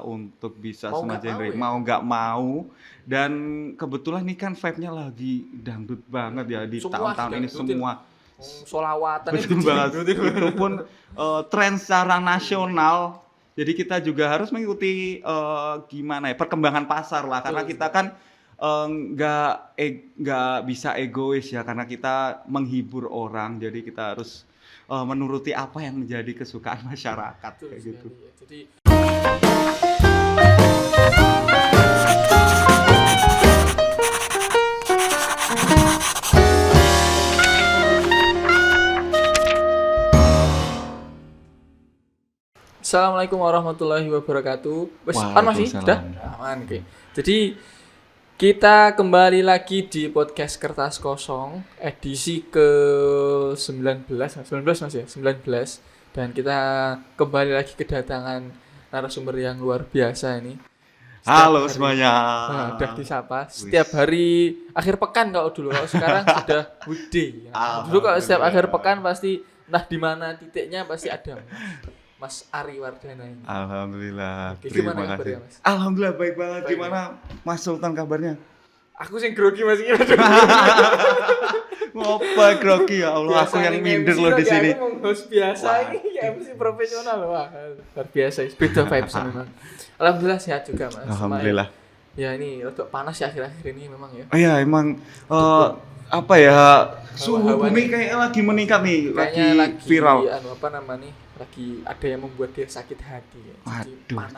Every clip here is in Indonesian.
untuk bisa Mau nggak senajan mau ya? mau nggak mau. Dan kebetulan nih kan vibe-nya lagi dangdut banget ya di Semua tahun-tahun ini didangdutin. semua. Sholawatan itu Betul banget. didangdutin. Itu pun tren secara nasional. Jadi kita juga harus mengikuti gimana ya perkembangan pasar lah karena kita kan nggak bisa egois ya karena kita menghibur orang. Jadi kita harus menuruti apa yang menjadi kesukaan masyarakat Betul kayak gitu. sekali ya. Jadi Assalamualaikum warahmatullahi wabarakatuh. Wes, masih? Sudah? Aman, oke. Jadi kita kembali lagi di podcast Kertas Kosong edisi ke-19 Mas ya? 19. Dan kita kembali lagi kedatangan narasumber yang luar biasa ini. Halo semuanya. Nah, udah disapa. Setiap hari akhir pekan kalau dulu, kalau sekarang sudah weekday. Dulu kalau setiap akhir pekan pasti entah di mana titiknya pasti ada Mas Ari Wardana ini. Alhamdulillah. Oke, gimana kabarnya, Mas? Alhamdulillah baik banget. Gimana Mas Sultan kabarnya? Aku sing grogi Mas. Ngopo grogi ya Allah, aku yang minder loh di sini. Aku host biasa ini MC profesional. Wah, luar biasa. Beda vibes memang. Alhamdulillah sehat juga, Mas. Alhamdulillah. Ya ini rada panas ya akhir-akhir ini memang ya. Oh iya emang apa ya suhu bumi kayak lagi meningkat nih, lagi viral. Apa namanya? Lagi ada yang membuat dia sakit hati ya.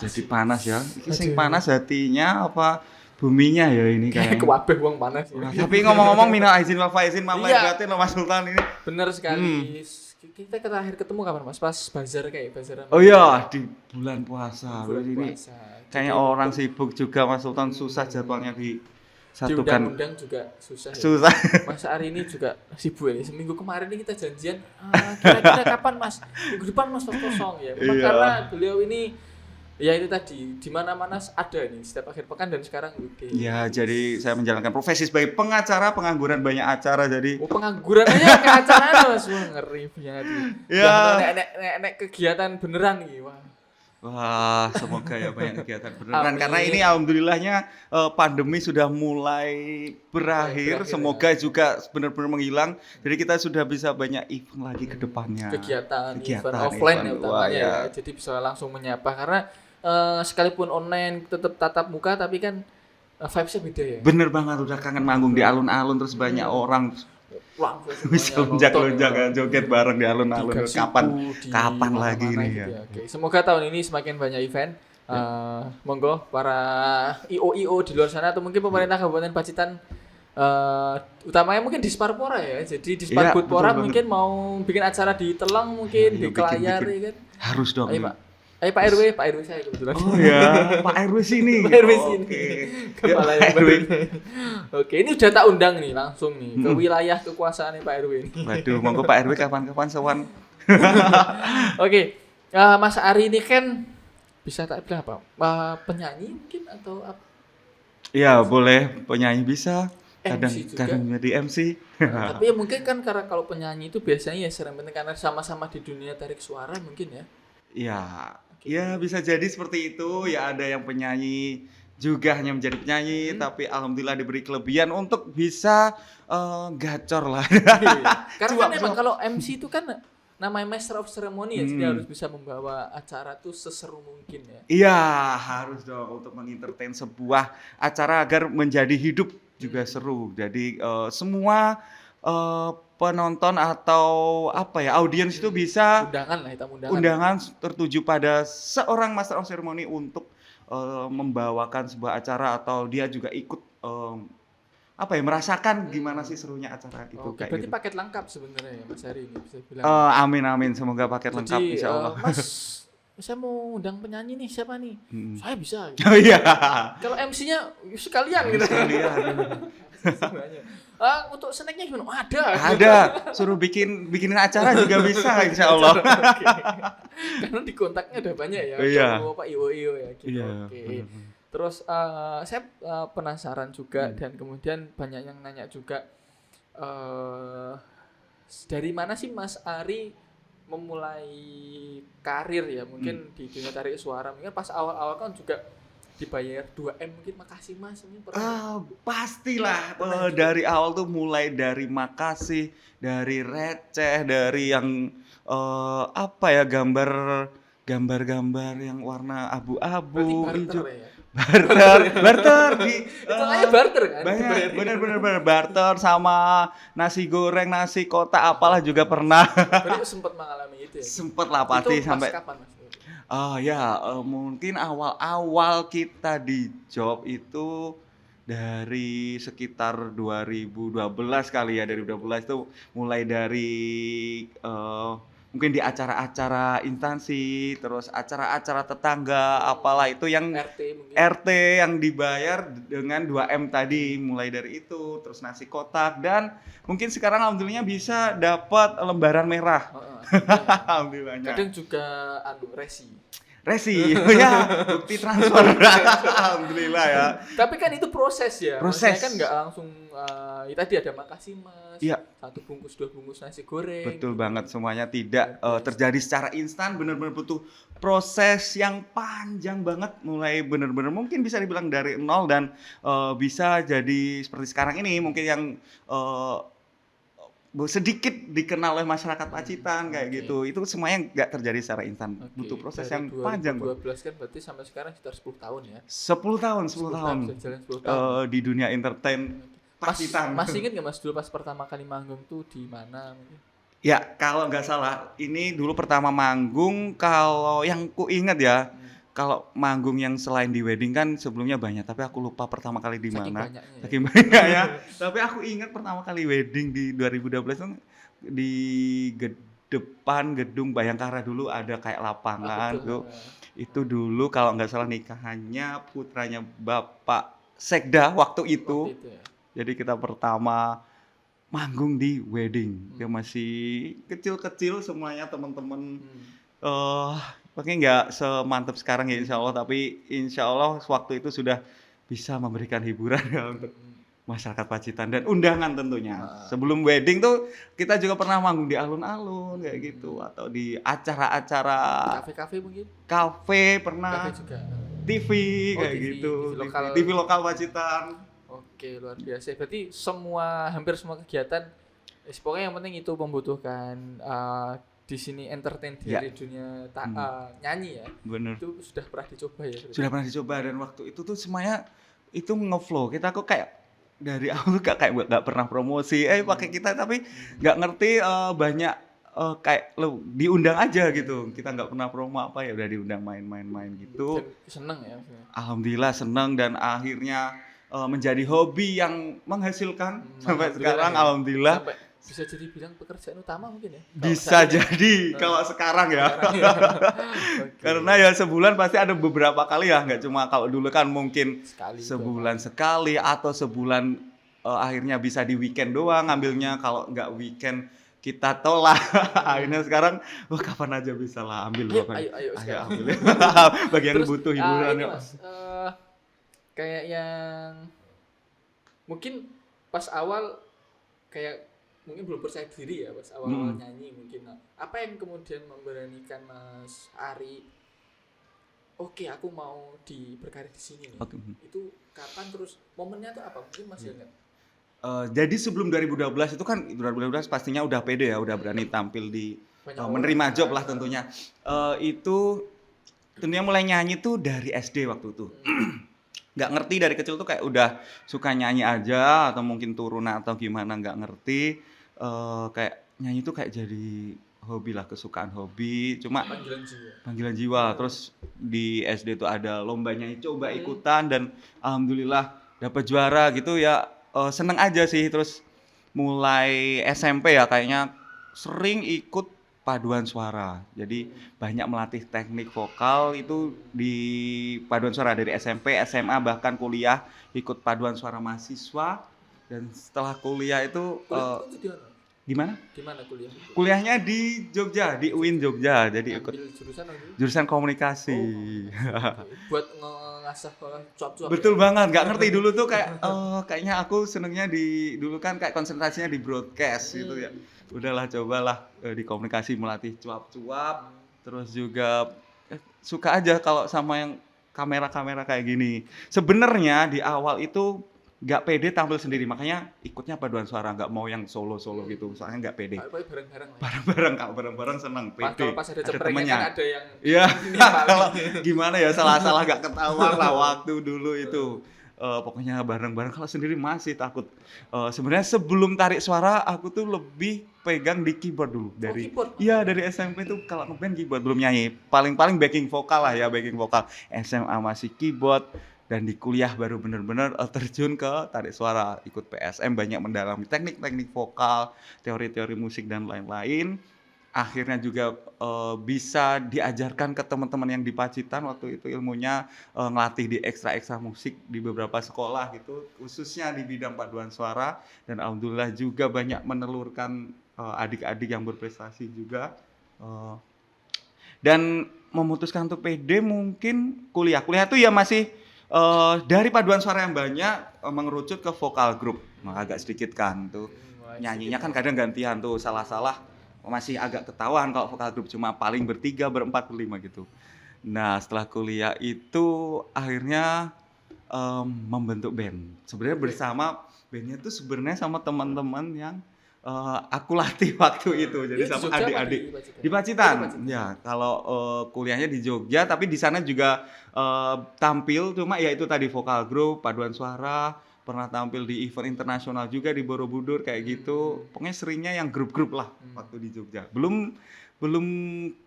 Jadi panas ya. Iki sing panas hatinya apa buminya ya ini kayak kewabeh wong panas ya. Tapi ngomong-ngomong minal aizin wal faizin mama batin loh Mas Sultan ini. Benar sekali. Kita terakhir ketemu kapan Mas? Pas bazar. Oh iya, di bulan puasa. Ini kayaknya orang sibuk juga Mas Sultan, susah jadwalnya disatukan. Diundang-undang juga susah. Susah. Ya. Mas Ari ini juga sibuk ini. Seminggu kemarin ini kita janjian kira-kira kapan Mas? Minggu depan Mas kosong ya. Memang karena beliau ini ya itu tadi di mana-mana ada nih setiap akhir pekan dan sekarang weekday. Ya, jadi saya menjalankan profesi sebagai pengacara, pengangguran banyak acara jadi. Pengangguran aja ke acara Mas. Wah, ngeri punya hati. Ya. Nek kegiatan beneran nih. Wah, semoga ya banyak kegiatan beneran karena ini alhamdulillahnya pandemi sudah mulai berakhir. Semoga juga benar-benar menghilang. Jadi kita sudah bisa banyak event lagi ke depannya. Kegiatan event offline ya utamanya ya. Jadi bisa langsung menyapa karena sekalipun online tetap tatap muka tapi kan vibes-nya beda ya. Bener banget, udah kangen manggung di alun-alun terus banyak orang bisa lonjak-lonjak ya, joget bareng di alun-alun. Kapan lagi nih ya. Oke. Semoga tahun ini semakin banyak event. Monggo para IO di luar sana atau mungkin pemerintah Kabupaten Pacitan utamanya mungkin di Sparpora ya. Jadi di Sparpora mungkin mau bikin acara di Telang mungkin di Kelayar ya kan. Harus dong. Ayo Pak RW saya kebetulan. Oh ya, Pak RW sini. Pak RW sini. Kepala RW. Oke, ini udah tak undang nih langsung nih ke wilayah kekuasaan Pak RW ini. Waduh, monggo Pak RW kapan-kapan sowan. Oke. Mas Ari ini kan bisa tak bilang apa? Penyanyi mungkin atau apa? Iya, boleh penyanyi bisa. Kadang jadi MC. Tapi ya mungkin kan karena kalau penyanyi itu biasanya ya sering penting karena sama-sama di dunia tarik suara mungkin ya. Ya bisa jadi seperti itu. Ya ada yang penyanyi juga hanya menjadi penyanyi, tapi alhamdulillah diberi kelebihan untuk bisa gacor lah. Karena kan emang kalau MC itu kan namanya Master of Ceremony ya, jadi harus bisa membawa acara tuh seseru mungkin ya. Iya, harus dong untuk mengentertain sebuah acara agar menjadi hidup juga seru. Jadi semua penonton atau apa ya audiens itu bisa undangan tertuju pada seorang Master of Ceremony untuk membawakan sebuah acara atau dia juga ikut merasakan gimana sih serunya acara itu. Kayak berarti gitu. Paket lengkap sebenarnya ya Mas Ari ini bisa bilang. Amin semoga paket lengkap insyaallah. Mas saya mau undang penyanyi nih siapa nih? Saya bisa. Gitu. Oh iya. Kalau MC-nya sekalian gitu. Untuk snacknya gimana? Ada. Suruh bikinin acara juga bisa insyaallah. Karena di kontaknya udah banyak ya. Iya. Pak IO ya gitu. Iya, Oke. Terus saya penasaran juga dan kemudian banyak yang nanya juga dari mana sih Mas Ari memulai karir ya mungkin di dunia tarik suara mungkin pas awal-awal kan juga dibayar 2M mungkin makasih Mas ini pernah Pastilah Pernah dari awal tuh mulai dari makasih, dari receh, dari yang apa ya gambar-gambar yang warna berarti abu-abu, barter hijau. ya. Barter di Itu namanya barter kan? banyak Dibayarin. bener barter sama nasi goreng, nasi kotak apalah juga pernah. Berarti sempat mengalami itu ya. Sempet lah Itu pasti pas sampai kapan Mas? oh ya, mungkin awal-awal kita di job itu dari sekitar 2012 kali ya, dari 2012 itu mulai dari mungkin di acara-acara instansi, terus acara-acara tetangga, apalah itu yang RT mungkin. RT yang dibayar dengan 2M tadi, mulai dari itu, terus nasi kotak dan mungkin sekarang alhamdulillah bisa dapat lembaran merah. Heeh. Alhamdulillahnya. Kadang juga resi. Resi, ya, bukti transfer. Alhamdulillah ya. Tapi kan itu proses ya. Proses. Maksudnya kan nggak langsung tadi ada makasih Mas. Iya. 1 bungkus 2 bungkus nasi goreng. Betul banget, semuanya tidak terjadi secara instan, benar-benar butuh proses yang panjang banget, mulai benar-benar mungkin bisa dibilang dari nol dan bisa jadi seperti sekarang ini, mungkin yang sedikit dikenal oleh masyarakat Pacitan kayak Oke. gitu. Itu semuanya nggak terjadi secara instan, Oke, butuh proses dari yang panjang. 2012 kan berarti sampai sekarang sekitar 10 tahun ya. 10 tahun, 10 tahun Bisa jalan 10 tahun. di dunia entertain Mas, Pacitan. Mas inget nggak Mas dulu pas pertama kali manggung tuh di mana? Ya, kalau nggak salah, ini dulu pertama manggung, kalau yang ku inget ya, kalau manggung yang selain di wedding kan sebelumnya banyak, tapi aku lupa pertama kali di Saking mana. banyaknya ya. Saking banyak ya. Tapi aku ingat pertama kali wedding di 2012 itu di depan gedung Bayangkara dulu ada kayak lapangan tuh. Itu dulu kalau nggak salah nikahannya putranya Bapak Sekda waktu itu. Waktu itu ya. Jadi kita pertama manggung di wedding. Dia masih kecil-kecil semuanya teman-teman. Pakai nggak semantap sekarang ya insya Allah, tapi insya Allah waktu itu sudah bisa memberikan hiburan ya untuk masyarakat Pacitan dan undangan tentunya. Sebelum wedding tuh kita juga pernah manggung di alun-alun kayak gitu atau di acara-acara Kafe-kafe mungkin? kafe pernah, Kafe juga. TV Oh, kayak TV, gitu, TV lokal. TV lokal Pacitan. Oke, luar biasa. Berarti hampir semua kegiatan, pokoknya yang penting itu membutuhkan di sini entertain Ya. dari dunia nyanyi ya. Bener. Itu sudah pernah dicoba ya? berarti? Sudah pernah dicoba dan waktu itu tuh semuanya itu ngeflow. Kita kok kayak dari awal kayak nggak pernah promosi, pakai kita tapi nggak ngerti banyak kayak lo diundang aja gitu. Kita nggak pernah promo apa ya udah diundang main-main gitu. Dan seneng ya maksudnya. Alhamdulillah senang dan akhirnya menjadi hobi yang menghasilkan sampai Alhamdulillah sekarang. ya. Alhamdulillah Sampai bisa jadi bilang pekerjaan utama mungkin ya? Kalau bisa saat ini. jadi kalau sekarang ya. Sekarang ya. Oke. Karena ya sebulan pasti ada beberapa kali ya, nggak cuma kalau dulu kan mungkin Sekali sebulan sekali atau sebulan akhirnya bisa di weekend doang ngambilnya, kalau nggak weekend kita tolak. Akhirnya sekarang kapan aja bisa lah ambil Ayo, pokoknya. ayo sekarang. ambil. Bagi yang Terus, butuh hiburan ini ya. Mas, kayak yang mungkin pas awal kayak mungkin belum percaya diri ya pas awal-awal nyanyi mungkin. Nah, apa yang kemudian memberanikan Mas Ari? Oke, aku mau berkarir di sini nih. Oke. Itu kapan terus momennya tuh apa? Mungkin masih ingat. Jadi sebelum 2012 itu kan 2012 pastinya udah pede ya, udah berani tampil di menerima job lah tentunya. Itu tentunya mulai nyanyi tuh dari SD waktu itu. Nggak ngerti dari kecil tuh kayak udah suka nyanyi aja atau mungkin turunan atau gimana nggak ngerti. Kayak nyanyi tuh kayak jadi hobi lah, kesukaan hobi. Cuma panggilan jiwa. Terus di SD tuh ada lomba nyanyi, coba ikutan dan alhamdulillah dapat juara gitu ya. Seneng aja sih. Terus mulai SMP ya kayaknya sering ikut paduan suara. Jadi banyak melatih teknik vokal itu di paduan suara dari SMP, SMA bahkan kuliah ikut paduan suara mahasiswa. Dan setelah kuliah itu di mana? gimana? Di mana kuliah? Kuliahnya di Jogja, di UIN Jogja. Jadi ikut jurusan apa? jurusan komunikasi. Buat ngasah cuap-cuap. Betul banget, nggak ngerti dulu tuh kayak kayaknya aku senengnya dulu kan kayak konsentrasinya di broadcast gitu ya. udahlah cobalah di komunikasi melatih cuap-cuap, terus juga suka aja kalau sama yang kamera-kamera kayak gini. Sebenarnya di awal itu nggak pede tampil sendiri, makanya ikutnya paduan suara, nggak mau yang solo-solo gitu, soalnya nggak pede. Pokoknya bareng-bareng lah. Bareng-bareng, kalau bareng-bareng seneng, Pas pede. kalau pas ada Ada ceprengnya temennya. kan ada yang Iya, ini yang kalau paling. gimana ya, salah-salah nggak ketahuan lah waktu dulu itu. Pokoknya bareng-bareng, kalau sendiri masih takut. Sebenarnya sebelum tarik suara, aku tuh lebih pegang di keyboard dulu. Keyboard? Iya, dari SMP tuh kalau ngeband keyboard, belum nyanyi. Paling-paling backing vokal lah ya, backing vokal. SMA masih keyboard, dan di kuliah baru bener-bener terjun ke tarik suara, ikut PSM, banyak mendalami teknik-teknik vokal, teori-teori musik dan lain-lain. Akhirnya juga bisa diajarkan ke teman-teman yang di Pacitan waktu itu ilmunya, ngelatih di ekstra-ekstra musik di beberapa sekolah gitu, khususnya di bidang paduan suara, dan alhamdulillah juga banyak menelurkan adik-adik yang berprestasi juga. Dan memutuskan untuk pede mungkin kuliah tuh ya masih dari paduan suara yang banyak mengerucut ke vokal grup. Agak sedikit kan tuh nyanyinya kan kadang gantian tuh, salah-salah masih agak ketahuan kalau vokal grup, cuma paling bertiga, berempat, berlima gitu. Nah setelah kuliah itu akhirnya membentuk band. Sebenarnya bersama bandnya tuh sebenarnya sama teman-teman yang aku latih waktu itu. Jadi Ini di sama Jogja apa adik-adik di Pacitan? di Pacitan. Oh, di Pacitan. Ya, kalau kuliahnya di Jogja, tapi di sana juga tampil, cuma ya itu tadi vokal grup, paduan suara, pernah tampil di event internasional juga di Borobudur kayak gitu. Pokoknya seringnya yang grup-grup lah waktu di Jogja. Belum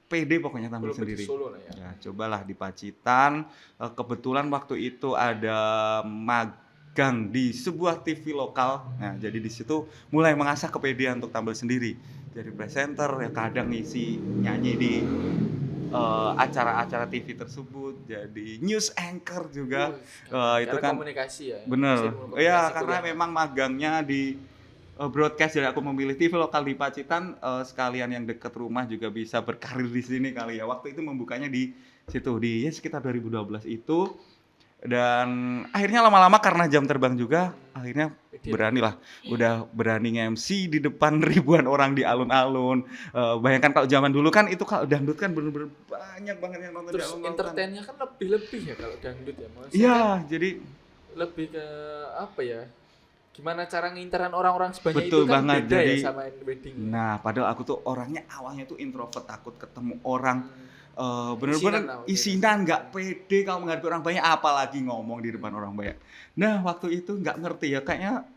pede pokoknya tampil Belum sendiri. solo lah ya. Ya, cobalah di Pacitan. Kebetulan waktu itu ada magang di sebuah TV lokal. Nah, jadi di situ mulai mengasah kepedean untuk tampil sendiri. Jadi presenter, ya kadang ngisi nyanyi di acara-acara TV tersebut, jadi news anchor juga. Itu Karena kan komunikasi ya. bener. Komunikasi Ya, kuliah. karena memang magangnya di broadcast, jadi aku memilih TV lokal di Pacitan, sekalian yang dekat rumah juga bisa berkarir di sini kali ya. Waktu itu membukanya di situ, di ya sekitar 2012 itu. Dan akhirnya lama-lama karena jam terbang juga, akhirnya beranilah, udah berani nge-MC di depan ribuan orang di alun-alun. Bayangkan kalau zaman dulu kan itu, kalau dangdut kan bener-bener banyak banget yang nonton di Terus alun-alun. entertainnya kan lebih-lebih ya kalau dangdut ya. Maksudnya Iya, kan jadi lebih ke apa ya? Gimana cara nginteran orang-orang sebanyak betul itu kan banget. beda Jadi, ya sama wedding. nah padahal aku tuh orangnya awalnya tuh introvert, takut ketemu orang. Isinan Bener-bener lah, isinan, nggak pede kalau menghadapi orang banyak, apalagi ngomong di depan orang banyak. Nah waktu itu nggak ngerti ya, kayaknya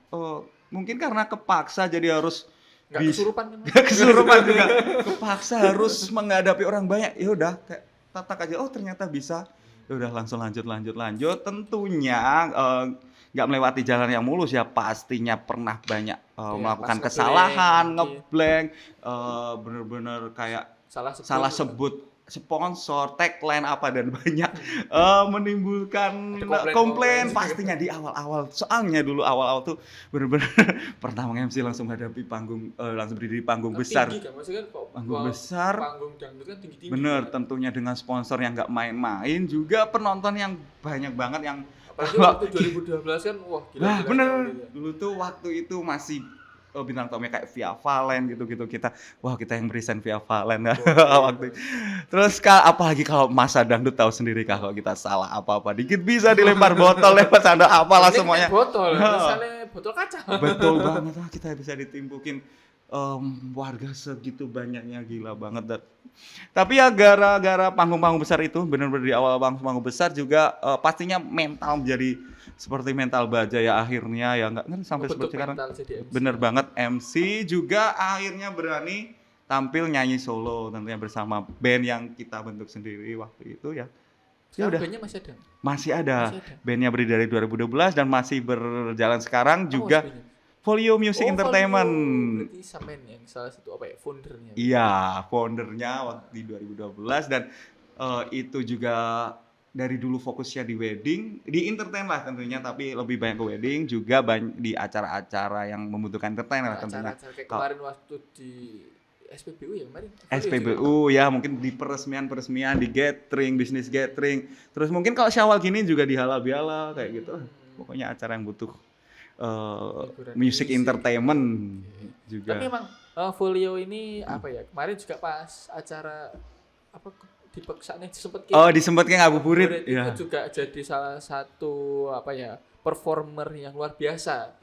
mungkin karena kepaksa jadi harus Nggak kesurupan kan? nggak kesurupan juga, kepaksa harus menghadapi orang banyak. Ya udah kayak tatak aja, oh ternyata bisa. Ya udah langsung lanjut. Tentunya nggak melewati jalan yang mulus ya, pastinya pernah banyak melakukan pas kesalahan, ngeblank, ngeblank, bener-bener kayak salah sebut sponsor, tagline apa dan banyak menimbulkan komplain pastinya di awal-awal. Soalnya dulu awal-awal tuh bener-bener pertama MC langsung hadapi panggung, langsung berdiri di panggung besar. Tinggi kan? Maksudnya kan kok Panggung besar. Panggung dangdut kan tinggi-tinggi. Bener, kan? tentunya dengan sponsor yang nggak main-main, juga penonton yang banyak banget yang Apalagi waktu 2012 kan wah gila. nah, bener. Gitu ya. Dulu tuh waktu itu masih bintang tamunya kayak Via Valen gitu-gitu, kita yang berisan Via Valen waktu itu. Terus apalagi kalau masa dangdut tahu sendiri kalau kita salah apa-apa dikit bisa dilempar botol, lempar sandal, apalah Ini semuanya. Botol, misalnya botol kaca. Betul banget lah, kita bisa ditimpukin warga segitu banyaknya, gila banget. Tapi ya gara-gara panggung-panggung besar itu, benar-benar di awal panggung besar juga pastinya mental menjadi seperti mental baja ya, akhirnya ya nggak ngerti sampai seperti sekarang. Bener banget, MC juga akhirnya berani tampil nyanyi solo tentunya bersama band yang kita bentuk sendiri waktu itu ya. Ya udah. Bandnya masih ada? Masih ada. Bandnya berdiri dari 2012 dan masih berjalan sekarang juga. Folio Music Entertainment. Berarti sampean yang salah satu apa ya, foundernya? Iya, foundernya waktu di 2012, dan itu juga dari dulu fokusnya di wedding, di entertain lah tentunya, tapi lebih banyak ke wedding, juga di acara-acara yang membutuhkan entertain lah tentunya. Acara-acara kayak kemarin waktu di SPBU ya kemarin? SPBU ya, mungkin di peresmian, di gathering, bisnis gathering. Terus mungkin kalau Syawal gini juga di halal-bihalal kayak gitu. Pokoknya acara yang butuh music entertainment juga. Tapi emang Folio ini apa ya? Kemarin juga pas acara apa di Peksane sempet Oh, disempatnya ngabuburit. itu Ya. juga jadi salah satu apa ya? Performer yang luar biasa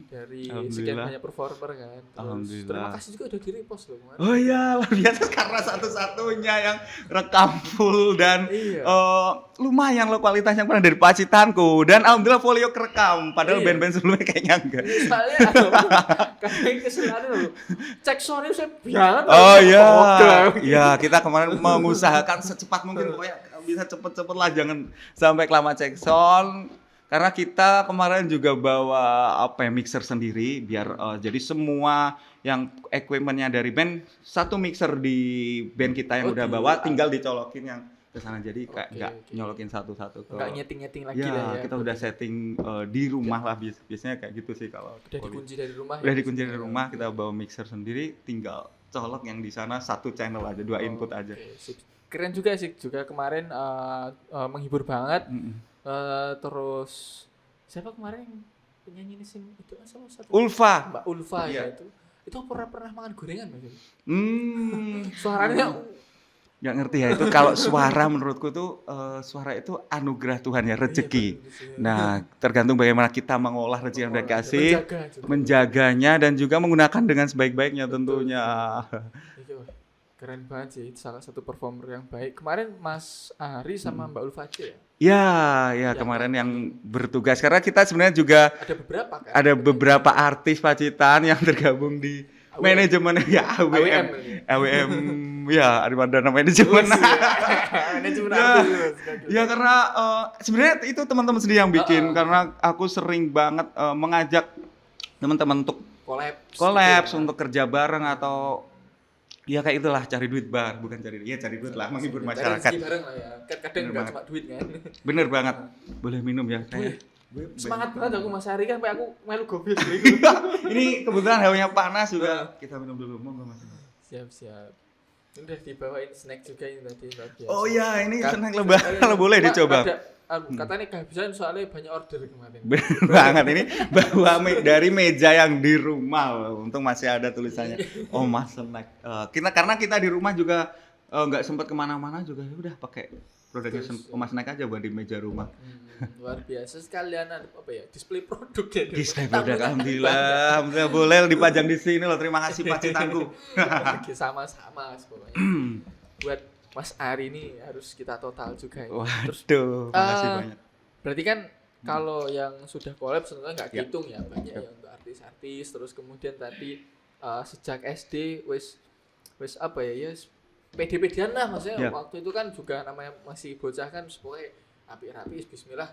dari sekian Alhamdulillah. banyak performer kan. Terus Alhamdulillah. terima kasih juga udah di-repost loh kemarin. Oh iya, luar biasa karena satu-satunya yang rekam full dan Iya. lumayan loh kualitasnya pernah dari Pacitanku dan alhamdulillah Folio kerekam padahal Iya. band-band sebelumnya kayaknya enggak. Soalnya kadang kesulitan loh. Cek sound saya banget. Oh iya. Oke. Ya, kita kemarin mengusahakan secepat mungkin pokoknya bisa cepet-cepet lah jangan sampai kelamaan cek sound. Karena kita kemarin juga bawa apa ya mixer sendiri biar jadi semua yang equipmentnya dari band satu mixer di band kita yang Oh, udah di- bawa tinggal dicolokin yang ke sana jadi kayak Oke, nggak oke. nyolokin satu-satu ke Enggak nyeting-nyeting lagi ya, lah ya. kita udah setting di rumah lah biasanya kayak gitu sih kalau Udah dikunci dari rumah. udah ya, dikunci dari biasanya. rumah kita bawa mixer sendiri tinggal colok yang di sana satu channel aja dua input Oke, aja. sip. Keren juga sih juga kemarin menghibur banget. Mm-mm. Terus siapa kemarin yang penyanyi ini sing itu kan sama satu Ulfa. Mbak Ulfa ya Iya. itu pernah makan gorengan Mas? Hmm. Suaranya Nggak ngerti ya itu kalau suara menurutku tuh suara itu anugerah Tuhan ya rezeki. Nah tergantung bagaimana kita mengolah rezeki yang udah dikasih, menjaga juga. menjaganya dan juga menggunakan dengan sebaik-baiknya tentunya. Iya, wah, keren banget sih itu salah satu performer yang baik. Kemarin Mas Ari sama Mbak Ulfa aja ya. Ya kemarin yang bertugas karena kita sebenarnya juga Ada beberapa kan? ada beberapa artis Pacitan yang tergabung di AWM. manajemen ya AWM. AWM ya Arimadana manajemen. Manajemen Ya. artis, Mas. Ya karena sebenarnya itu teman-teman sendiri yang bikin karena aku sering banget mengajak teman-teman untuk Collabs gitu ya. untuk kerja bareng atau ya kayak itulah cari duit bukan cari duit lah menghibur Cari masyarakat. rezeki bareng lah ya. Kan kadang Bener enggak banget. cuma duit kan. Bener banget. Boleh minum ya Wih, saya. Semangat banget aku Mas Ari kan sampai aku melu gobil Ini kebetulan hawanya panas juga. Kita minum dulu monggo Mas. Siap. Ini udah dibawain snack juga ini tadi luar biasa. Oh iya, ini Kan- senang lebah kalau boleh Pak, dicoba. ada, katanya kehabisan soalnya banyak order kemarin. Bener banget ini bawa dari meja yang di rumah loh. Untung masih ada tulisannya. Oh Mas snack. Karena kita di rumah juga nggak sempat kemana-mana juga ya udah pakai produknya Mas snack aja buat di meja rumah. Luar biasa sekalian apa ya display produk ya. Display produk alhamdulillah boleh dipajang di sini loh. Terima kasih Pacitanku. Oke, sama-sama pokoknya. Buat Mas Ari ini harus kita total juga ya. Terus Waduh, makasih banyak. berarti kan kalau yang sudah collab sebenarnya nggak Ya. dihitung ya banyak yang untuk artis-artis terus kemudian tadi sejak SD wis apa ya pede-pedean lah maksudnya Ya. waktu itu kan juga namanya masih bocah kan pokoknya rapi-rapi bismillah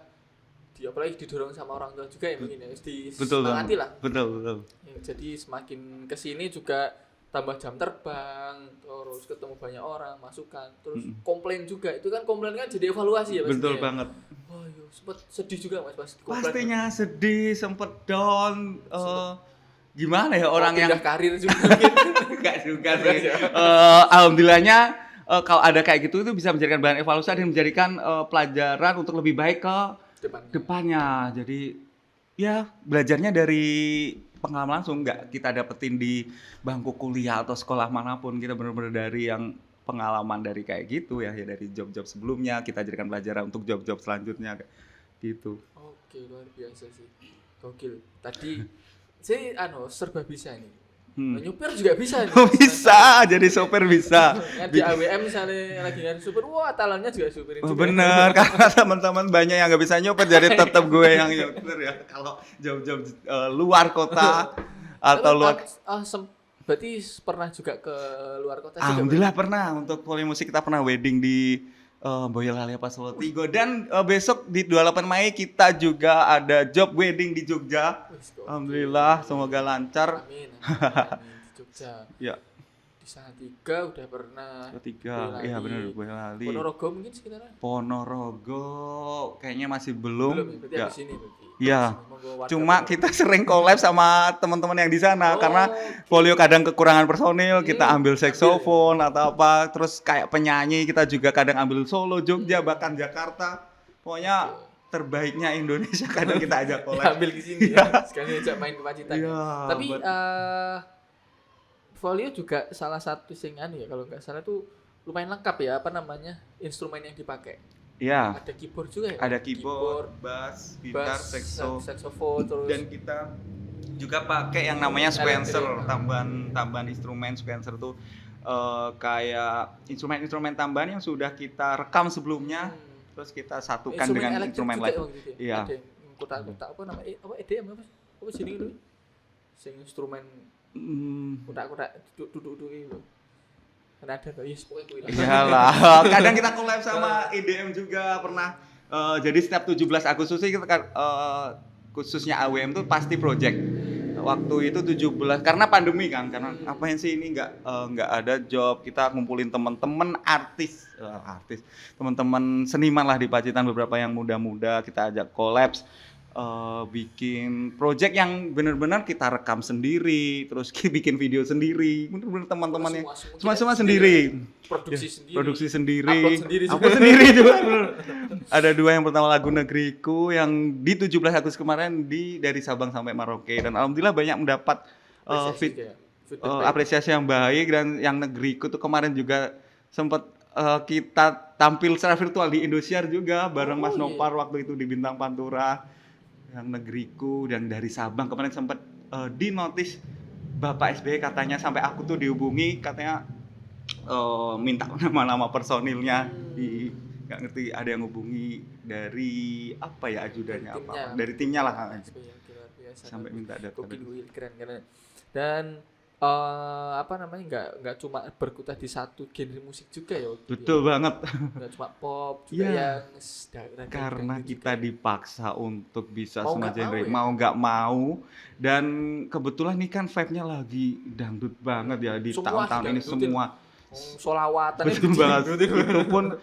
apalagi didorong sama orang tua juga ya mungkin ya Betul disemangati lah Betul. ya, jadi semakin kesini juga tambah jam terbang terus ketemu banyak orang masukan terus komplain juga itu kan komplain kan jadi evaluasi ya pastinya. Betul banget. Oh iya, sempet sedih juga Mas pas komplain. Pastinya sedih, sempet down. Gimana ya orang yang pindah karir juga gitu. enggak juga sih. Alhamdulillahnya kalau ada kayak gitu itu bisa menjadikan bahan evaluasi dan menjadikan pelajaran untuk lebih baik ke depannya. Jadi ya belajarnya dari pengalaman langsung, nggak kita dapetin di bangku kuliah atau sekolah manapun. Kita benar-benar dari yang pengalaman dari kayak gitu ya dari job-job sebelumnya kita jadikan pelajaran untuk job-job selanjutnya kayak gitu. Oke, luar biasa sih. Gokil. Tadi saya serba bisa nih. Nyupir juga bisa nih. Oh, bisa, jadi sopir bisa. Kan di AWM misalnya lagi nyari supir, wah talentnya juga supirin Oh, juga. bener, karena teman-teman banyak yang nggak bisa nyopir, jadi tetap gue yang nyopir ya. Kalau job-job luar kota atau luar, Berarti pernah juga ke luar kota juga? alhamdulillah pernah. Untuk Poli Musik kita pernah wedding di Boyolali pas Solo Tigo dan besok di 28 Mei kita juga ada job wedding di Jogja. Alhamdulillah, semoga lancar. Amin. Di Jogja. Ya. Di Salatiga udah pernah. Ketiga, iya benar Boyolali. Ponorogo mungkin sekitaran? Ponorogo kayaknya masih belum. Belum ya, berarti Ya. habis ini berarti. Iya. Monggo warga Cuma Ponorogo. kita sering collab sama teman-teman yang di sana karena Folio kadang kekurangan personil, kita ambil saksofon atau apa, terus kayak penyanyi kita juga kadang ambil Solo, Jogja, bahkan Jakarta. Pokoknya terbaiknya Indonesia kadang kita ajak collab. Ambil ke sini ya. Sekali ajak main ke Pacitan. Iya, Tapi portfolio juga salah satu sing anu ya, kalau nggak salah tuh lumayan lengkap ya, apa namanya, instrumen yang dipakai. Ya, Ada keyboard juga ya? ada keyboard, bass, gitar, saxophone, terus dan kita juga pakai yang namanya sequencer, elektrik. tambahan instrumen sequencer tuh kayak instrumen-instrumen tambahan yang sudah kita rekam sebelumnya, terus kita satukan dengan elektrik instrumen juga lain. waktu itu ya? Iya. Ada yang kotak-kotak apa namanya? Apa EDM apa? Apa jenis itu? Sing instrumen kotak-kotak duduk-duduk itu. Kan ada tuh, yes, pokoknya kuwi lah. Iyalah, kadang kita collab sama EDM juga pernah. Jadi setiap 17 Agustus sih kita khususnya AWM tuh pasti project. Waktu itu 17 karena pandemi kan, karena apa yang sih ini nggak ada job, kita ngumpulin teman-teman artis, teman-teman seniman lah di Pacitan, beberapa yang muda-muda kita ajak collabs. Bikin project yang benar-benar kita rekam sendiri, terus bikin video sendiri, benar-benar teman-temannya semua sendiri, produksi sendiri, upload sendiri juga. Ada 2 yang pertama lagu Negeriku yang di 17 Agustus kemarin dari Sabang sampai Merauke, dan alhamdulillah banyak mendapat apresiasi yang baik. Dan yang Negeriku tuh kemarin juga sempat kita tampil secara virtual di Indosiar juga bareng Mas Nopar waktu itu di Bintang Pantura. Yang Negeriku dan dari Sabang kemarin sempat di notice Bapak SBY, katanya sampai aku tuh dihubungi, katanya minta nama-nama personilnya, nggak ngerti, ada yang hubungi dari apa ya, ajudannya apa dari timnya lah, sampai minta data. Keren. Dan apa namanya, nggak cuma berkutat di satu genre musik juga ya. Betul banget. Nggak cuma pop juga yang karena kita juga dipaksa untuk bisa mau semua genre, ya? mau nggak mau. Dan kebetulan nih kan vibe-nya lagi dangdut banget ya di tahun-tahun ini semua. Solawatan Betul banget. Itu pun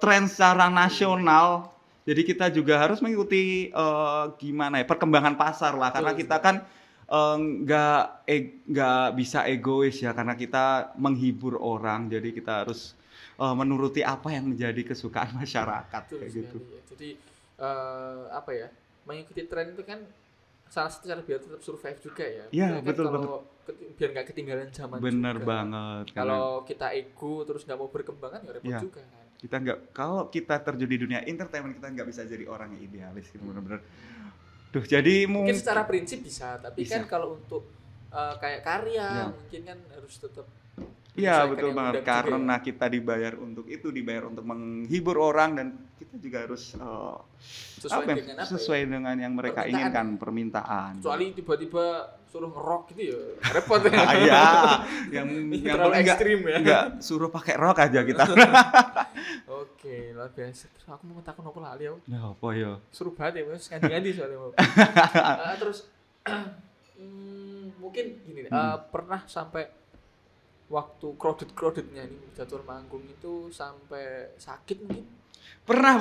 tren secara nasional. Jadi kita juga harus mengikuti gimana ya, perkembangan pasar lah, karena kita kan nggak bisa egois ya, karena kita menghibur orang, jadi kita harus menuruti apa yang menjadi kesukaan masyarakat. Betul kayak gitu. Ya. Jadi apa ya, mengikuti tren itu kan salah satu cara biar tetap survive juga ya. Iya, betul banget. Biar nggak ketinggalan zaman. Bener juga banget. Kalau kita ego terus nggak mau berkembang kan ya repot juga kan. Kita nggak, kalau kita terjun di dunia entertainment, kita nggak bisa jadi orang yang idealis gitu, bener-bener. Duh, jadi mungkin secara prinsip bisa, tapi kan kalau untuk kayak karya mungkin kan harus tetap. Iya, betul banget, karena kita dibayar untuk itu, dibayar untuk menghibur orang, dan kita juga harus sesuai dengan yang mereka inginkan, permintaan. Kecuali tiba-tiba suruh ngerok gitu ya repot ya. Iya, yang terlalu ekstrim ya. Enggak suruh pakai rok aja kita. Oke, luar biasa. Terus aku mau takon apa lali ya? Ya apa ya? Seru banget ya, Mas. Ganti-ganti soalnya. Terus mungkin gini, pernah sampai waktu crowded-crowdednya nih jadwal manggung itu sampai sakit mungkin? Pernah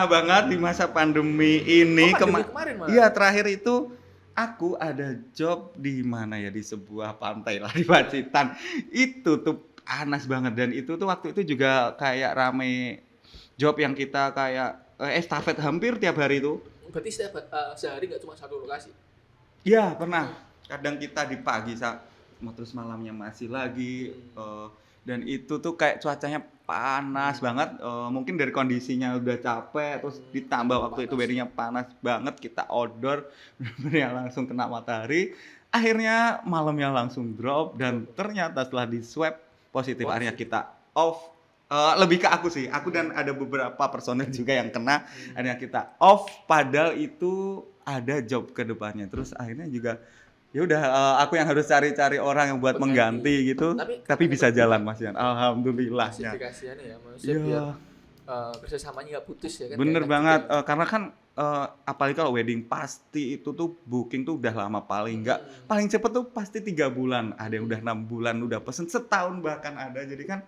banget di masa pandemi ini. Kemarin malah? Iya, terakhir itu aku ada job di mana ya, di sebuah pantai lah di Pacitan. Itu tuh panas banget, dan itu tuh waktu itu juga kayak rame job yang kita kayak estafet hampir tiap hari itu. Berarti sehari nggak cuma satu lokasi? Iya, pernah. Kadang kita di pagi terus malamnya masih lagi, dan itu tuh kayak cuacanya panas banget, mungkin dari kondisinya udah capek, terus ditambah waktu itu weddingnya panas banget, kita outdoor bener-bener langsung kena matahari, akhirnya malamnya langsung drop, dan ternyata setelah di swab positif, akhirnya kita off. Lebih ke aku dan ada beberapa personel juga yang kena, akhirnya kita off, padahal itu ada job ke depannya. Terus akhirnya juga ya udah, aku yang harus cari-cari orang yang buat mengganti gitu, tapi bisa jalan Mas Yan, alhamdulillahnya. Dikasihan ya manusia biar kerjasamanya nggak putus ya kan. Bener banget, karena kan apalagi kalau wedding pasti itu tuh booking tuh udah lama, paling cepet tuh pasti 3 bulan, ada yang udah 6 bulan udah pesen, setahun bahkan ada. Jadi kan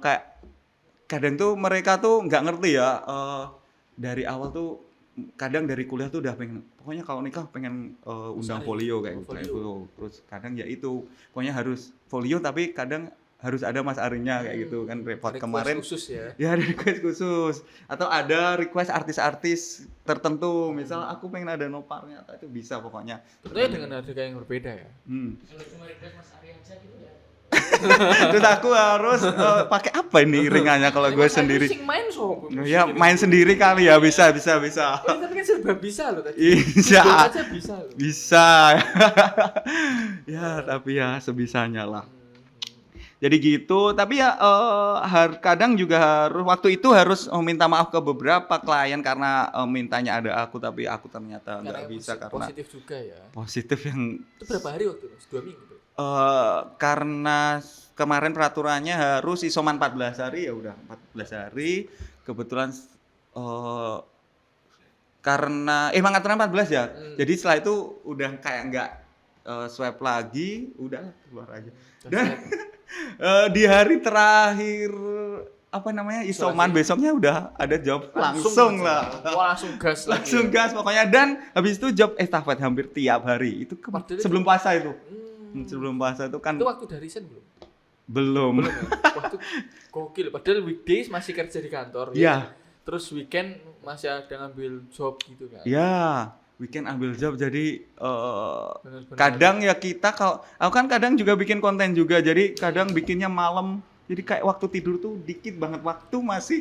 kayak kadang tuh mereka tuh nggak ngerti ya, dari awal tuh kadang dari kuliah tuh udah pengen, pokoknya kalau nikah pengen undang folio kayak gitu. Terus kadang ya itu pokoknya harus folio, tapi kadang harus ada Mas Arinya kayak gitu kan repot Request kemarin. khusus ya. Ya ada request khusus atau ada request artis-artis tertentu, misal aku pengen ada noparnya atau itu bisa pokoknya. Tentunya dengan harga yang berbeda ya. Kalau cuma request Mas Ari aja gitu ya. Terus aku harus pakai apa ini iringannya kalau gue Mas Ari sendiri? sing main sopo? Ya main sendiri kali ya bisa. Tapi kan serba bisa loh tadi. Bisa. Keyboard aja bisa loh. Bisa. Ya tapi ya sebisanya lah. Jadi gitu, tapi ya kadang juga harus waktu itu harus minta maaf ke beberapa klien karena mintanya ada aku tapi aku ternyata nggak bisa karena positif juga ya. positif yang Itu berapa hari waktu itu? 2 minggu. Bro? karena kemarin peraturannya harus isoman 14 hari ya udah 14 hari kebetulan karena emang aturan 14 ya. Jadi setelah itu udah kayak nggak swab lagi, udah keluar aja. Dan di hari terakhir apa namanya isoman besoknya udah ada job langsung lah. Wah, langsung gas lagi. Langsung gas pokoknya dan habis itu job estafet hampir tiap hari. Itu sebelum puasa itu. Sebelum puasa itu kan Itu waktu dari resign belum? belum. Ya? Wah, itu gokil. Padahal weekdays masih kerja di kantor. Iya. Ya. Terus weekend masih ada ngambil job gitu kan. Ya, weekend ambil job jadi Bener-bener. kadang ya kita kalau aku kan kadang juga bikin konten juga jadi kadang bikinnya malam jadi kayak waktu tidur tuh dikit banget waktu masih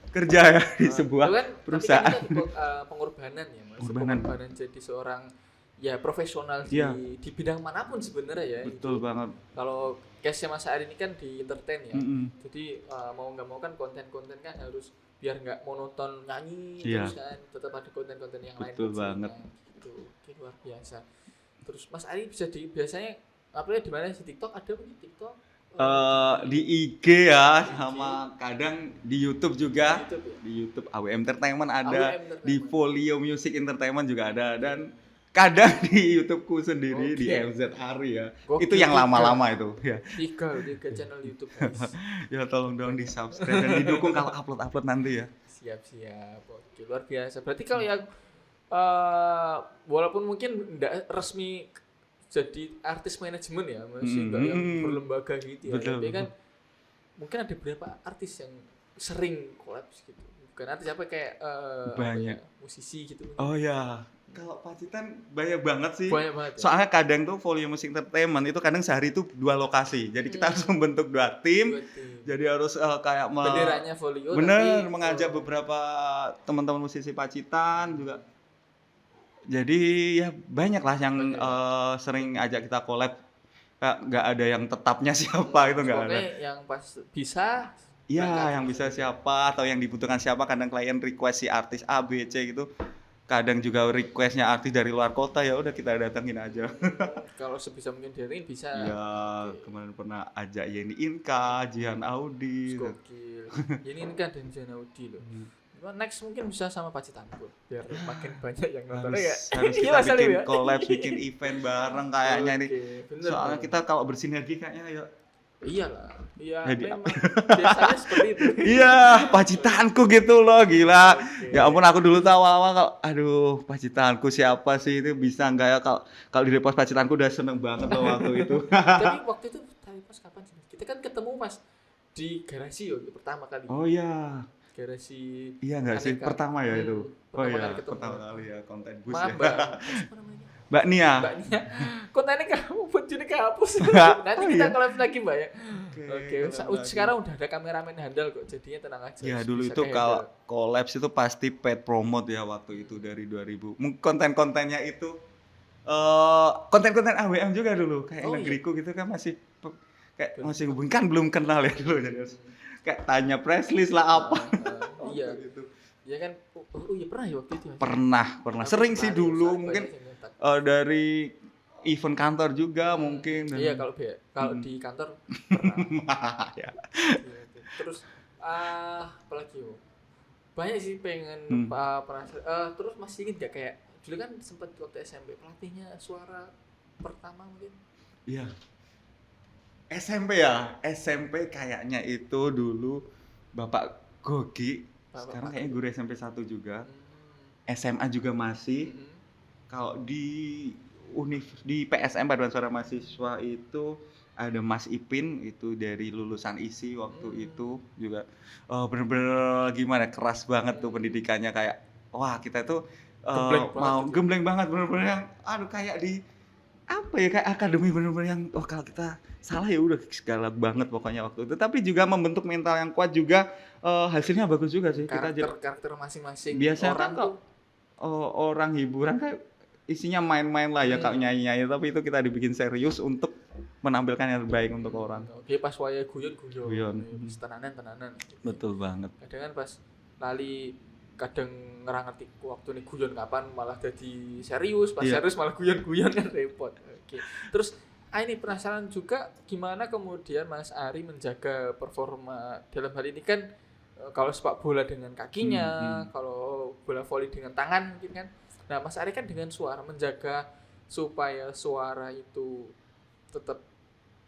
kerja ya di sebuah Itu kan, perusahaan. Tapi kan itu pengorbanan ya, Mas. Pengorbanan jadi seorang ya profesional Iya. di bidang manapun sebenarnya ya. Betul banget. Kalau case-nya Mas Ari ini kan di entertain ya. Jadi mau nggak mau kan konten-konten kan harus biar nggak monoton nyanyi Iya. terus kan tetap ada konten-konten yang lain. Betul banget. Gitu. Oke, luar biasa. Terus Mas Ari biasanya upload di mana sih? TikTok ada punya TikTok? Di IG ya sama kadang di YouTube juga. YouTube ya? Di YouTube AWM Entertainment ada, AWM Entertainment. di Folio Music Entertainment juga ada dan kadang di YouTubeku sendiri di Oke. MZ Ari ya. Gokil Itu yang juga. lama-lama itu ya. Tiga channel YouTube guys. Ya tolong dong di-subscribe dan didukung kalau upload nanti ya. Siap. Oke, luar biasa. Berarti kalau yang walaupun mungkin enggak resmi jadi artis manajemen ya, masih enggak yang berlembaga gitu ya. Betul. Tapi kan mungkin ada beberapa artis yang sering collab gitu. Bukan artis apa kayak Banyak. musisi gitu. Oh ya, kalau Pacitan banyak banget sih. Banyak banget. Ya? Soalnya kadang tuh Folio Music Entertainment itu kadang sehari itu 2 lokasi. Jadi kita harus membentuk 2 tim. Jadi harus kayak benderanya Folio bener tapi, mengajak beberapa teman-teman musisi Pacitan juga. Jadi ya banyak lah yang sering ajak kita collab. Nggak ada yang tetapnya siapa itu nggak ada. Pokoknya yang pas bisa Iya, yang bisa siapa atau yang dibutuhkan siapa. Kadang klien request si artis A, B, C gitu. Kadang juga requestnya artis dari luar kota ya udah kita datengin aja. kalau sebisa mungkin datengin bisa. Ya kemarin pernah ajak Yeni Inka, Jihan Audi. Gokil. Ini kan dan Janaudi loh. Cuma next mungkin bisa sama Pacitanku biar makin banyak yang nonton ya. Harus Iya, kita Mas Alim bikin ya? collab, bikin event bareng kayaknya ini. Oke, bener, Soalnya bener. kita kalau bersinergi kayaknya ya. Iyalah. Iya, Jadi- memang biasanya seperti itu. Iya, Pacitanku gitu loh, gila. Oke. Ya ampun aku dulu tahu awal-awal kalau aduh Pacitanku siapa sih itu bisa nggak ya kalau di repost Pacitanku udah seneng banget loh waktu itu. Tapi waktu itu tadi pas kapan sih? Kita kan ketemu pas di garasi yo pertama kali. Oh iya. Garasi. Iya nggak sih? Aneka. Pertama ya itu. Oh Pertama iya, kali ketemu. pertama kali ya konten bus Maaf, ya. Mbak. Siapa namanya? Mbak Nia. Mbak Nia. Kontennya kamu jadi kehapus. Nanti Oh, kita iya. collab lagi, Mbak ya. Oke, collab lagi. sekarang udah ada kameramen handal kok. Jadinya tenang aja. Ya Bisa dulu itu kayak kalau handle. collabs itu pasti paid promote ya waktu itu dari 2000. Konten-kontennya itu konten-konten AWM juga dulu kayak Oh, negeriku gitu kan masih kayak masih hubungan kan belum kenal ya dulu jadi harus kayak tanya press list lah apa. Iya. gitu. Iya kan. Oh iya pernah ya waktu itu. ya? Pernah Aku sering sih pernah, dulu soalnya mungkin banyak yang nyetak. dari event kantor juga mungkin. Iya kalau di kantor pernah. Ya. Gitu. Terus apalagi yo banyak sih pengen terus masih inget gak kayak dulu kan sempat waktu SMP pelatihnya suara pertama mungkin Iya. SMP ya, SMP kayaknya itu dulu Bapak Gogi. Bapak Sekarang Gogi. kayaknya guru SMP 1 juga. Hmm. SMA juga masih. Kalau di PSM Paduan Suara Mahasiswa itu ada Mas Ipin itu dari lulusan ISI waktu itu juga bener-bener gimana keras banget tuh pendidikannya kayak wah kita tuh Gembleng banget mau gitu. gembleng banget bener-bener yang aduh kayak di apa ya kayak akademi bener-bener yang oh kalau kita salah ya udah segala banget pokoknya waktu itu tapi juga membentuk mental yang kuat juga hasilnya bagus juga sih kita Karakter masing-masing biasanya orang kan orang hiburan kayak isinya main-main lah ya kayak nyanyi-nyanyi tapi itu kita dibikin serius untuk menampilkan yang terbaik untuk orang. Oke, pas waya guyon. Guyon. Tenanan. Betul banget. Kadang kan pas lali kadang ngerang ngerti waktu nih guyon kapan malah jadi serius, pas Iya. serius malah guyon kan repot. Oke. Terus ini penasaran juga gimana kemudian Mas Ari menjaga performa dalam hal ini kan kalau sepak bola dengan kakinya, kalau bola voli dengan tangan mungkin kan. Nah, Mas Ari kan dengan suara menjaga supaya suara itu tetap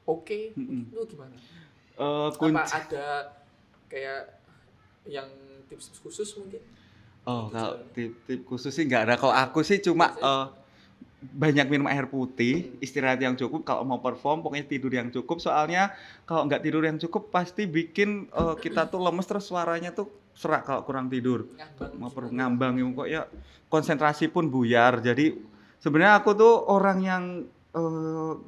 oke. Itu gimana? Apa ada kayak yang tips khusus mungkin? Kalau tip khusus sih nggak ada. Kalau aku sih cuma banyak minum air putih, istirahat yang cukup. Kalau mau perform, pokoknya tidur yang cukup. Soalnya kalau nggak tidur yang cukup, pasti bikin kita tuh lemes terus suaranya tuh serak kalau kurang tidur. Ngambang kok ya konsentrasi pun buyar. Jadi sebenarnya aku tuh orang yang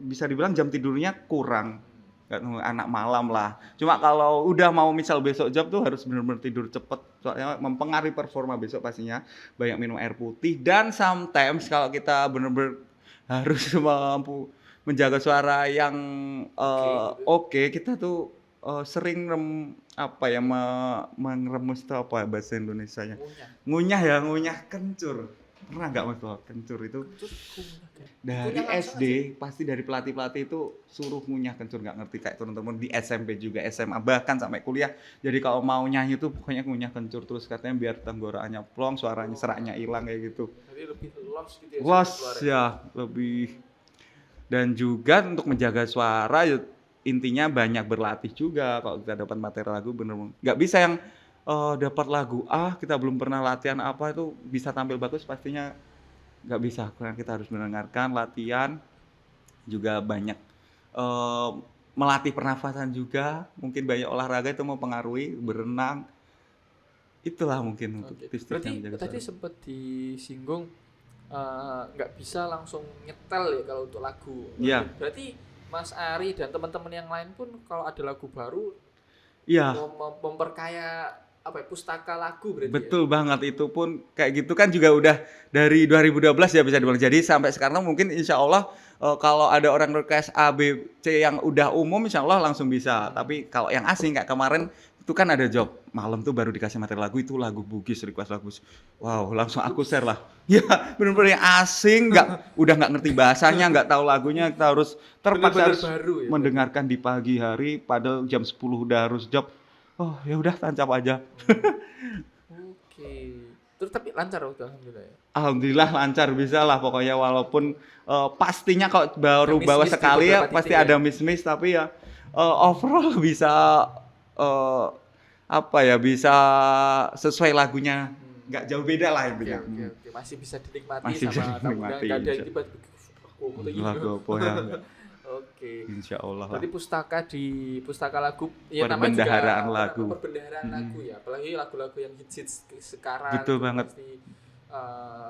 bisa dibilang jam tidurnya kurang. Nggak anak malam lah. Cuma kalau udah mau misal besok job tuh harus benar-benar tidur cepet. Soalnya mempengaruhi performa besok pastinya. Banyak minum air putih dan sometimes kalau kita benar-benar harus mampu menjaga suara yang oke, kita tuh sering mengeremus tuh apa bahasa Indonesianya? Ngunyah kencur. Pernah nggak Mas kencur itu? Dari SD pasti dari pelatih itu suruh ngunyah kencur nggak ngerti kayak turun-turun di SMP juga SMA bahkan sampai kuliah jadi kalau mau nyanyi tuh pokoknya ngunyah kencur terus katanya biar tenggorokannya plong suaranya seraknya hilang kayak gitu. Jadi lebih los gitu ya. Los ya lebih dan juga untuk menjaga suara intinya banyak berlatih juga kalau kita dapat materi lagu bener nggak bisa yang dapat lagu kita belum pernah latihan apa itu bisa tampil bagus pastinya nggak bisa karena kita harus mendengarkan latihan juga banyak melatih pernafasan juga mungkin banyak olahraga itu mempengaruhi berenang itulah mungkin untuk tips-tipsnya menjaga suara. Tadi sempat disinggung nggak bisa langsung nyetel ya kalau untuk lagu. Iya. Berarti Mas Ari dan teman-teman yang lain pun kalau ada lagu baru memperkaya pustaka lagu berarti. Betul banget itu pun kayak gitu kan juga udah dari 2012 ya bisa dibilang. Jadi sampai sekarang mungkin insya Allah kalau ada orang request A, B, C yang udah umum insya Allah langsung bisa. Tapi kalau yang asing kayak kemarin itu kan ada job malam tuh baru dikasih materi lagu itu lagu Bugis request lagu. Wow langsung aku share lah. Ya bener-bener yang asing udah nggak ngerti bahasanya nggak tahu lagunya kita harus terpaksa harus mendengarkan di pagi hari padahal jam 10 udah harus job. Oh ya udah tancap aja. Oke. Terus tapi lancar udah alhamdulillah ya. Alhamdulillah lancar bisa lah pokoknya walaupun pastinya kalau baru bawa sekali ya pasti ada miss tapi ya overall bisa bisa sesuai lagunya nggak jauh beda lah intinya. Oke. Masih bisa dinikmati masih sama tamu kan. Nggak ada lagu apa ya. Oke. Insya Allah. Berarti pustaka lagu ya perbendaharaan lagu. Perbendaharaan lagu ya, apalagi lagu-lagu yang hits sekarang. Betul banget. Pasti,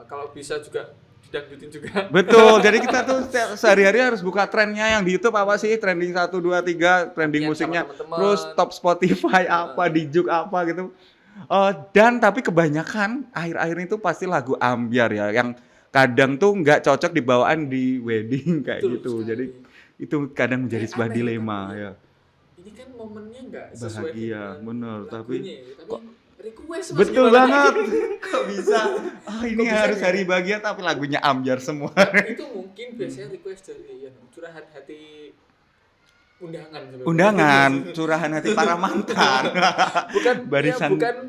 kalau bisa juga didangdutin juga. Betul. Jadi kita tuh sehari-hari harus buka trennya yang di YouTube apa sih? Trending 1 2 3, trending musiknya. Terus top Spotify di Juk apa gitu. Dan tapi kebanyakan akhir-akhir itu pasti lagu ambyar ya yang kadang tuh nggak cocok dibawaan di wedding kayak gitu. Sekali. Jadi itu kadang menjadi sebuah dilema ya. Ini kan momennya nggak sesuai bahagia, bener tapi kok request betul banget. Kok bisa? Ini harus hari bahagia tapi lagunya ambyar semua. Itu mungkin biasanya request dari curahan hati undangan curahan hati para mantan.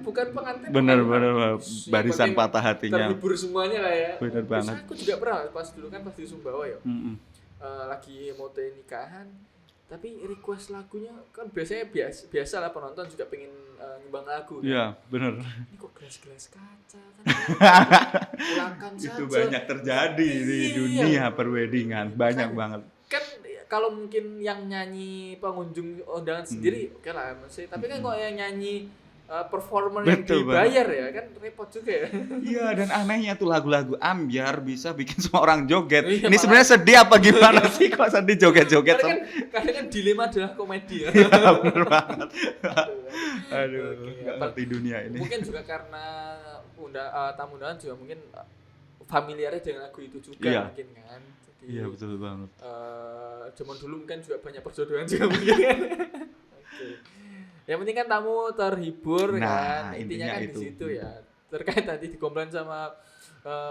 bukan pengantin. Bener barisan patah hatinya. Terhibur semuanya lah ya. Bener banget. Aku juga pernah pas dulu kan pas di Sumbawa ya. Lagi mau nyikahan tapi request lagunya kan biasanya biasa lah penonton juga pengen nyumbang lagu. Iya, kan? Bener. Ini kok gelas kaca kan. Pulangkan saja. Itu banyak terjadi di dunia perweddingan, banyak banget. Kan kalau mungkin yang nyanyi pengunjung undangan sendiri oke lah masih, tapi kan kok yang nyanyi performer yang Betul dibayar ya kan repot juga ya. Iya, dan anehnya tuh lagu-lagu ambyar bisa bikin semua orang joget. Iya, Ini malah- sebenarnya sedih apa gimana sih kok sedih joget-joget? Kadang kan dilema adalah komedi ya. Iya, bener banget. Aduh, Oke, nggak ngerti dunia ini. Mungkin juga karena tamu undangan juga mungkin familiarnya dengan lagu itu juga Iya. mungkin kan. Jadi Iya, betul banget. zaman dulu kan juga banyak perjodohan juga mungkin kan. Oke. Yang penting kan tamu terhibur Nah, kan. Intinya kan intinya di itu. situ ya. Terkait nanti dikomplain sama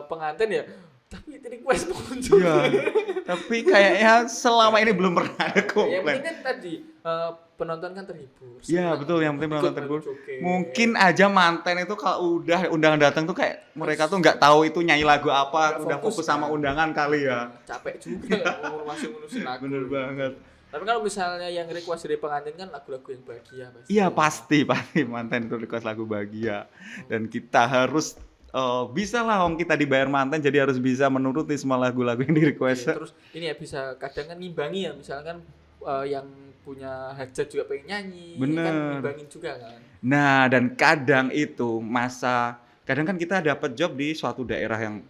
pengantin ya. Tapi itu request pengunjung. Iya. Tapi kayaknya selama ini belum pernah ada Yang komplain. penting kan tadi penonton kan terhibur. Iya, Senang, betul, yang penting penonton ikut terhibur. berjoget. Mungkin aja manten itu kalau udah undangan datang tuh kayak mereka tuh nggak tahu itu nyanyi lagu apa, Nggak udah fokus, fokus sama kan? undangan kali ya. Capek juga masih ngurusin lagu. Bener banget. Tapi kalau misalnya yang request dari pengantin kan lagu-lagu yang bahagia pasti. Iya, pasti manten itu request lagu bahagia. Dan kita harus bisa lah om kita dibayar manten, jadi harus bisa menuruti semua lagu-lagu yang di request. Iya, terus ini ya bisa kadang kan ngimbangi ya, misalkan yang punya hajat juga pengen nyanyi, Bener. kan ngimbangin juga kan. Nah, dan kadang itu kadang kan kita dapat job di suatu daerah yang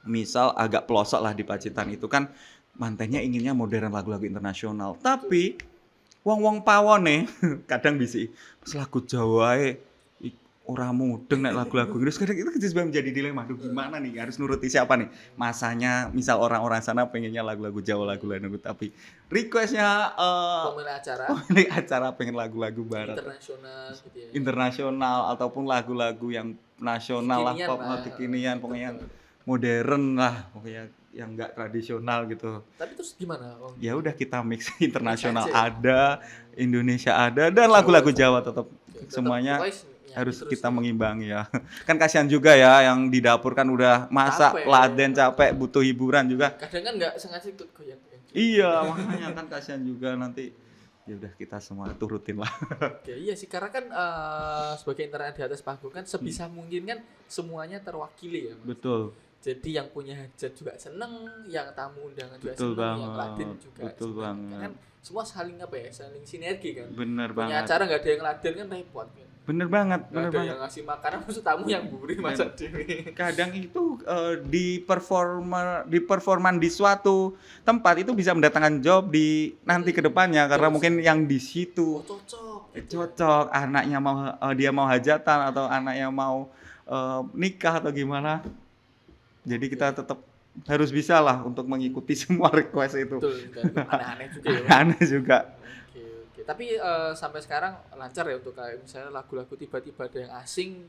misal agak pelosok lah di Pacitan itu kan mantennya inginnya modern lagu-lagu internasional. Tapi wong-wong pawon nih kadang bisa pas lagu Jawa ora mudeng nek lagu-lagu Inggris kadang itu sebenarnya menjadi dilema. Aduh gimana nih harus nuruti siapa nih? Masanya misal orang-orang sana pengennya lagu-lagu Jawa lagu lain tapi requestnya pemilik acara pengen lagu-lagu barat Internasional gitu ya. internasional ataupun lagu-lagu yang nasional lah, Kekinian pop lah. kekinian pokoknya yang modern lah, pokoknya yang enggak tradisional gitu. Tapi terus gimana? Oh, Ya udah kita mix internasional Mix aja ya? ada, Indonesia ada dan lagu-lagu Jawa tetap tetap semuanya voice nyanyi harus terus kita ya. mengimbangi ya. Kan kasihan juga ya yang di dapur kan udah masak, Capek. laden capek, butuh hiburan juga. Kadang kan nggak sengaja ikut goyang-goyang. Iya, makanya kan kasihan juga nanti. Ya udah kita semua turutin lah. Oke, iya sih karena kan sebagai internal di atas panggung kan sebisa mungkin kan semuanya terwakili ya. Mas. Betul. Jadi yang punya hajat juga seneng, yang tamu undangan juga Betul seneng, yang banget, laden juga betul seneng. banget. Kan semua saling apa ya, saling sinergi kan. Bener Punya banget. acara nggak ada yang laden kan repot kan. Bener banget, Nggak bener ada banget. yang ngasih makanan, maksud tamu yang buri masak dewe. Kadang itu di performan di suatu tempat itu bisa mendatangkan job di nanti ke depannya karena mungkin yang di situ Oh, cocok. cocok anaknya mau dia mau hajatan atau anaknya mau nikah atau gimana. Jadi kita tetap harus bisa lah untuk mengikuti semua request itu. Betul, dan aneh-aneh juga ya. Aneh juga. Oke. Tapi sampai sekarang lancar ya untuk kayak misalnya lagu-lagu tiba-tiba ada yang asing.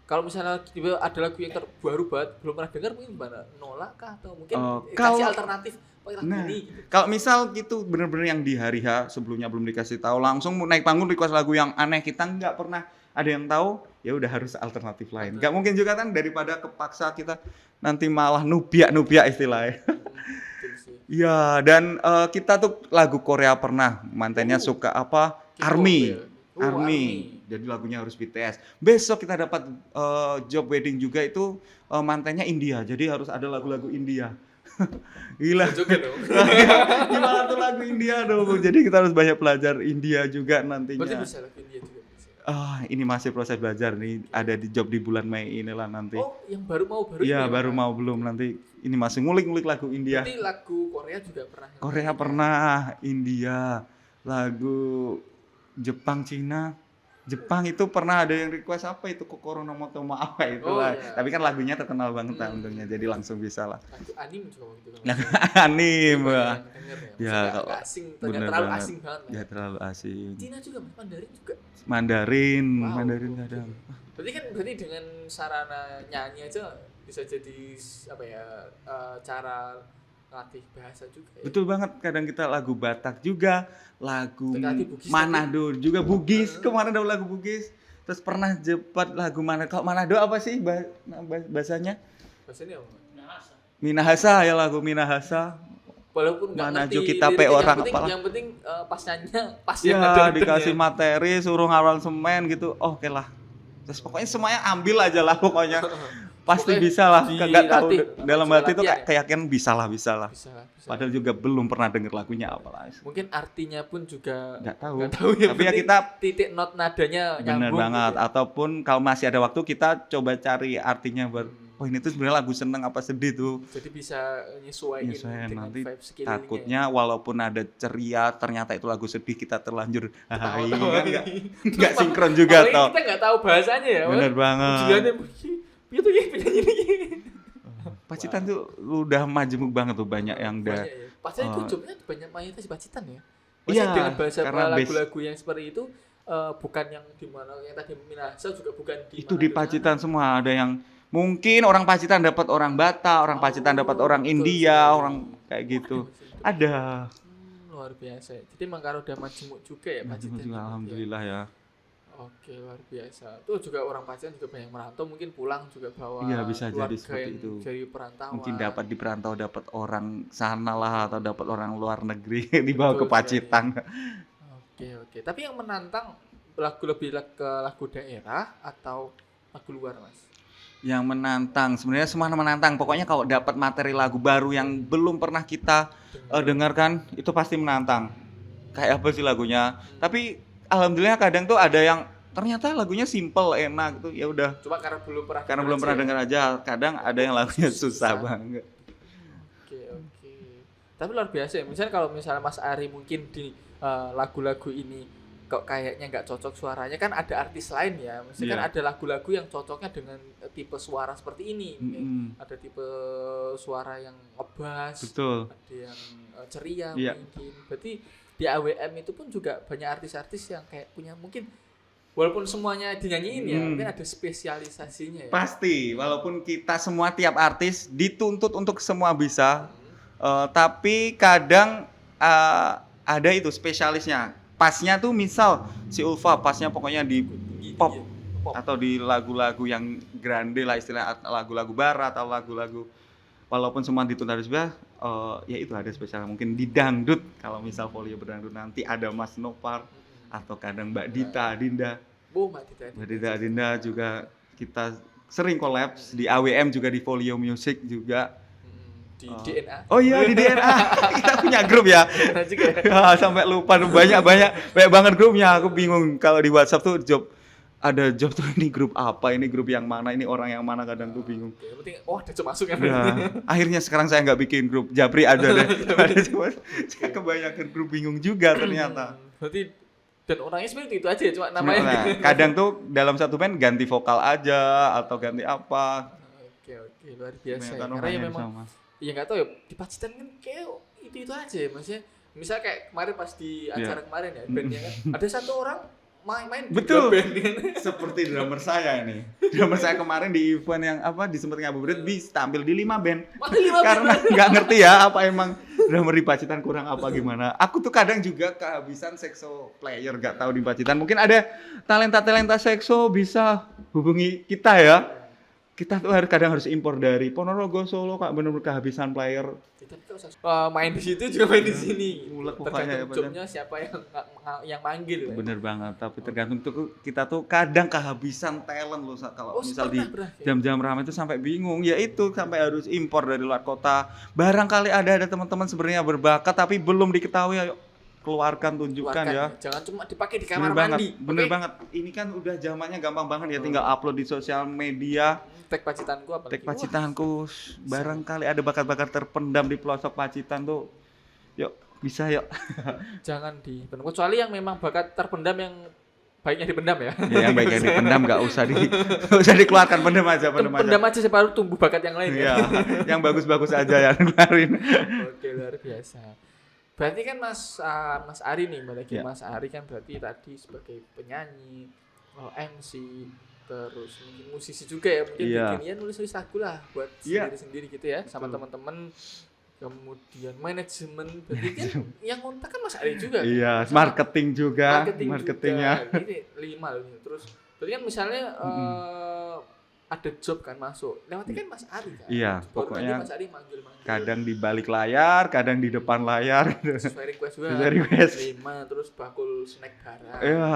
Kalau misalnya tiba ada lagu yang terbaru banget belum pernah dengar mungkin gimana? Nolak kah atau mungkin kasih kalau- alternatif pakai lagu Nah, ini gitu. kalau misal gitu bener-bener yang di hari H sebelumnya belum dikasih tahu langsung naik panggung request lagu yang aneh kita nggak pernah ada yang tahu, ya udah harus alternatif lain. Nggak mungkin juga kan daripada kepaksa kita nanti malah nubia istilahnya. Betul sih. Iya, dan kita tuh lagu Korea pernah mantennya suka apa? K-pop Army. ya? Army. Jadi lagunya harus BTS. Besok kita dapat job wedding juga itu mantennya India. Jadi harus ada lagu-lagu India. Gila. Joget dong. Gimana tuh lagu India dong? Jadi kita harus banyak belajar India juga nantinya. Berarti bisa lagu India juga bisa. Ini masih proses belajar nih. Ada di job di bulan Mei inilah nanti. Oh, yang baru Iya, ini ya, baru Pak? mau belum nanti. Ini masih ngulik-ngulik lagu India. Berarti lagu Korea juga pernah. Korea pernah, India, lagu Jepang, Cina. Jepang itu pernah ada yang request apa itu Kokoro no Motomo apa itu Oh, lah. iya. Tapi kan lagunya terkenal banget lah untungnya. Jadi langsung bisa lah. Lagu anime juga waktu itu. Nah, anime. Denger Ya, ya. kalau Kalau asing, bener terlalu banget. asing banget. Ya terlalu asing. Cina juga, Mandarin juga. Mandarin, Wow. Mandarin kadang. Berarti dengan sarana nyanyi aja bisa jadi apa ya cara latih bahasa juga ya. Betul banget, kadang kita lagu Batak juga, lagu Berarti Bugis Manado juga Bugis. Kemarin ada lagu Bugis. Terus pernah jepat lagu Manado. Kalau Manado apa sih bahasanya? Bahasanya apa? Nahasa. Minahasa ya lagu Minahasa. Walaupun nggak Manado ngerti kita pe liriknya, orang yang penting, apalah. yang penting pas nyanyinya pas yang ada Ya ritmenya. dikasih materi, suruh ngaransemen gitu. Oh, oke lah. Terus pokoknya semuanya ambil aja lah pokoknya. Pasti Pokoknya bisa lah, nggak tahu dilatih. dalam Cuma hati itu latihan ya? keyakinan bisa lah. Bisa lah. Padahal juga belum pernah denger lagunya apa lah. Mungkin artinya pun juga Nggak tahu. ya. Tapi ya penting kita titik not nadanya bener nyambung banget. gitu ya. Ataupun kalau masih ada waktu kita coba cari artinya buat oh ini tuh sebenarnya lagu seneng apa sedih tuh. Jadi bisa nyesuaiin Nyesuaiin, dengan nanti vibe sekelilingnya. Takutnya walaupun ada ceria ternyata itu lagu sedih kita terlanjur hai Tahu-tahu. kan nggak sinkron juga Apalagi toh. kita nggak tahu bahasanya ya. Bener banget. Tujuannya itu ya penyanyi ini. Pacitan tuh udah majemuk banget tuh banyak yang udah Banyak ya. Padahal itu jobnya banyak mayoritas di Pacitan ya. Iya, Maksudnya dengan bahasa karena lagu-lagu yang seperti itu bukan yang di mana yang tadi Minahasa juga bukan di itu di Pacitan semua ada yang mungkin orang Pacitan dapat orang Batak, orang Pacitan dapat orang betul India, sekali. orang kayak gitu. Ada. Ada. Luar biasa. Jadi emang kalau udah majemuk juga ya Pacitan. Juga, alhamdulillah ya. Oke, luar biasa. Tuh juga orang Pacitan juga banyak merantau, mungkin pulang juga bawa Iya, bisa jadi keluarga seperti yang itu. Dari perantauan. Mungkin dapat di perantau dapat orang sana lah atau dapat orang luar negeri dibawa Betul ke Pacitan. Oke. Tapi yang menantang lagu lebih ke lagu daerah atau lagu luar, Mas? Yang menantang sebenarnya semua menantang. Pokoknya kalau dapat materi lagu baru yang belum pernah kita dengarkan itu pasti menantang. Kayak apa sih lagunya? Tapi alhamdulillah kadang tuh ada yang ternyata lagunya simple, enak tuh ya udah. Cuma karena belum pernah Dengar aja. Kadang ada yang lagunya susah banget. Oke. Tapi luar biasa ya. Misalnya kalau misalnya Mas Ari mungkin di lagu-lagu ini kok kayaknya nggak cocok suaranya, kan ada artis lain ya. Maksudnya kan ada lagu-lagu yang cocoknya dengan tipe suara seperti ini. Ada tipe suara yang ngebass, Betul. ada yang ceria Iya. mungkin. Berarti di AWM itu pun juga banyak artis-artis yang kayak punya mungkin walaupun semuanya dinyanyiin ya, mungkin ada spesialisasinya ya. Pasti, walaupun kita semua tiap artis dituntut untuk semua bisa, tapi kadang ada itu spesialisnya. Pasnya tuh misal si Ulfa pasnya pokoknya di pop atau di lagu-lagu yang grande lah istilah lagu-lagu barat atau lagu-lagu walaupun semua dituntut harus bisa, ya itu ada spesial mungkin di dangdut kalau misal Folio berdangdut nanti ada Mas Nopar atau kadang Mbak Dita Dinda. Mbak Dita Dinda juga kita sering kolaps di AWM juga di Folio Music juga. Di DNA. Oh iya di DNA kita punya grup ya. juga. Ya, sampai lupa banyak banget grupnya. Aku bingung kalau di WhatsApp tuh ada job tuh ini grup apa, ini grup yang mana, ini orang yang mana kadang tuh bingung. Yang penting ada job masuk ya. Ya, akhirnya sekarang saya nggak bikin grup. Japri ada deh. Ada cuma saya kebanyakan grup bingung juga ternyata. Berarti dan orangnya sebenarnya itu aja ya, cuma namanya. Nah, kadang tuh dalam satu band ganti vokal aja atau ganti apa. Oke, luar biasa. Ya. Kebanyakan Karena ya orangnya memang sama. ya nggak tahu ya di Pacitan kan kayak itu aja ya, maksudnya misal kayak kemarin pas di acara kemarin ya bandnya kan ada satu orang main Betul. di band kan. Seperti drummer saya ini. Drummer saya kemarin di event yang apa di sempat ngabuburit bisa tampil di 5 band. Karena nggak ngerti ya apa emang drummer di Pacitan kurang apa gimana. Aku tuh kadang juga kehabisan sekso player nggak tahu di Pacitan. Mungkin ada talenta sekso bisa hubungi kita ya. Kita tuh kadang harus impor dari Ponorogo, Solo, Kak, bener-bener kehabisan player. Tapi kalau main di situ juga main di sini. Mulek pokoknya ya, tergantung jobnya siapa yang manggil. Ya. Bener banget, tapi tergantung tuh kita tuh kadang kehabisan talent loh kalau misal di pernah. jam-jam ramai itu sampai bingung. Ya itu sampai harus impor dari luar kota. Barangkali ada teman-teman sebenarnya berbakat tapi belum diketahui. Ayo keluarkan, tunjukkan ya. Jangan cuma dipakai di kamar mandi. Bener banget. Ini kan udah zamannya gampang banget ya, tinggal upload di sosial media. Tag Pacitanku apa? Tag Pacitanku. Barangkali ada bakat-bakat terpendam di pelosok Pacitan tuh. Yuk, bisa yuk. Jangan dipendam. Kecuali yang memang bakat terpendam yang baiknya dipendam ya. Ya, yang baiknya dipendam nggak usah dikeluarkan, pendam aja. Pendam aja siapa tahu tumbuh bakat yang lain ya. Yang bagus-bagus aja yang keluarin. Oke, luar biasa. Berarti kan Mas Ari nih, balik Mas Ari kan berarti tadi sebagai penyanyi, MC, terus mungkin musisi juga ya, mungkin bikin ya nulis lagu lah buat sendiri-sendiri gitu ya, sama teman-teman. Kemudian manajemen, berarti kan yang ngontak kan Mas Ari juga. Iya, kan? marketing juga. Marketingnya. Ini 5 loh ini. Terus berarti kan misalnya ada job kan masuk, lewatnya kan Mas Ari kan. Iya, baru pokoknya Mas Ari manggil. Kadang di balik layar, kadang di depan layar. Sesuai request juga. Sesuai request. 5 terus bakul snack barang. Iya.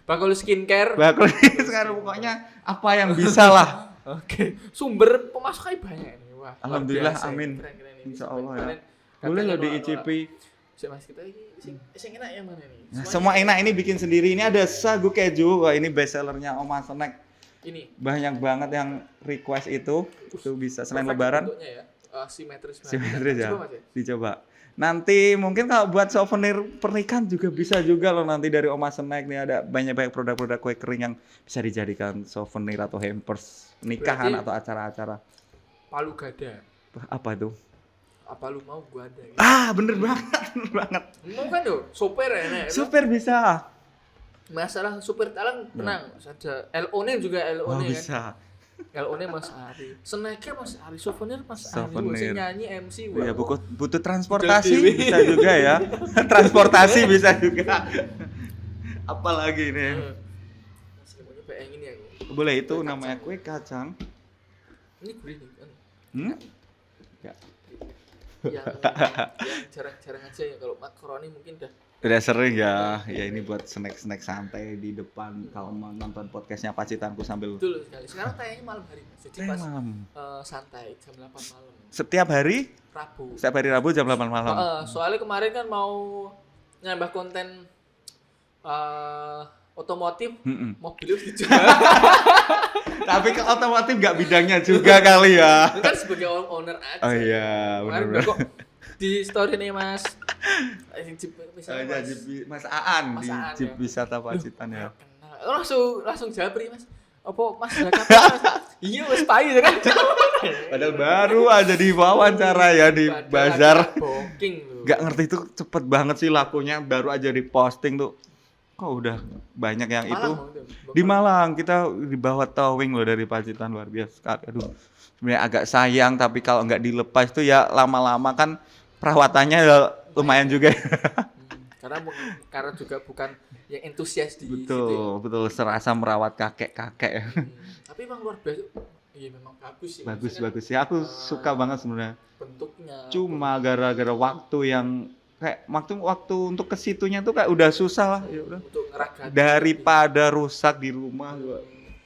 Bakul skincare. Bakul sekarang pokoknya apa yang bisa lah. Oke, sumber pemasukannya banyak ini. Wah, luar Alhamdulillah, biasa. amin. Keren ini. Insya Allah ya. Kemarin Boleh katanya loh diicipi. Sik Mas, kita ini sing enak yang mana nih? Nah, semua enak ini bikin sendiri. Ini ada sagu keju. Wah, ini best sellernya Oma Snack. Ini Banyak banget yang request itu. Itu bisa selain perfect lebaran. bentuknya ya. Simetris banget. Simetris ya. Coba Mas ya. Dicoba. Nanti mungkin kalau buat souvenir pernikahan juga bisa juga loh, nanti dari Oma Snack nih ada banyak-banyak produk-produk kue kering yang bisa dijadikan souvenir atau hampers nikahan Berarti- atau acara-acara. Palu gada. Apa itu? Apa lu mau gua ada gitu. Ah, bener banget, bener banget. Mau kan tuh, sopir ya nek. Super bisa. Masalah supir talang tenang, ada LO-nya juga Oh, LO-nya kan. bisa. LO-nya Mas Ari. Snacknya Mas Ari, souvenir Mas Ari. Souvenir. Sing nyanyi MC Ya, gua. butuh transportasi Dewi. bisa juga ya. Transportasi bisa juga. Apalagi ini? Masih mau nyoba yang ini aku. Boleh, itu namanya kue kacang. Ini gurih nih kan. Hmm? Enggak. Yang jarang-jarang aja ya, kalau makaroni mungkin Udah sering ya. Ya ini buat snack-snack santai di depan kalau mau nonton podcastnya Pacitanku sambil betul sekali. Sekarang tayangnya malam hari Mas. Jadi pas malam. santai jam 8 malam. Setiap hari? Rabu. Setiap hari Rabu jam 8 malam. Soalnya kemarin kan mau nambah konten otomotif, Mm-mm. mobil harus dijual. Tapi ke otomotif nggak bidangnya juga kali ya. Itu kan sebagai owner aja. Oh iya, Kemarin benar. kok di story nih Mas. Jeep misalnya Mas. Mas Aan Mas di Aan, Jeep ya. Wisata Pacitan ya. Kenal. Langsung japri Mas. Apa Mas Jakarta Mas? Iya Mas payu kan. Padahal baru aja di wawancara ya di Padahal bazar. agak booking loh. Gak ngerti itu cepet banget sih lakunya, baru aja di posting tuh. Kok udah banyak yang Malang, itu. Bang. Di Malang kita di bawah towing loh dari Pacitan, luar biasa sekali. Aduh, sebenarnya agak sayang tapi kalau nggak dilepas tuh ya lama-lama kan perawatannya ya lumayan juga. Karena juga bukan yang entusias di situ. Betul, Ya. betul serasa merawat kakek-kakek. Tapi emang luar biasa. Iya memang bagus sih. Bagus Maksudnya kan, bagus ya, aku suka banget sebenarnya. bentuknya. Cuma gara-gara waktu yang kayak waktu untuk ke situnya tuh kayak udah susah lah. Ya udah. untuk ngeragati. Daripada rusak di rumah, gua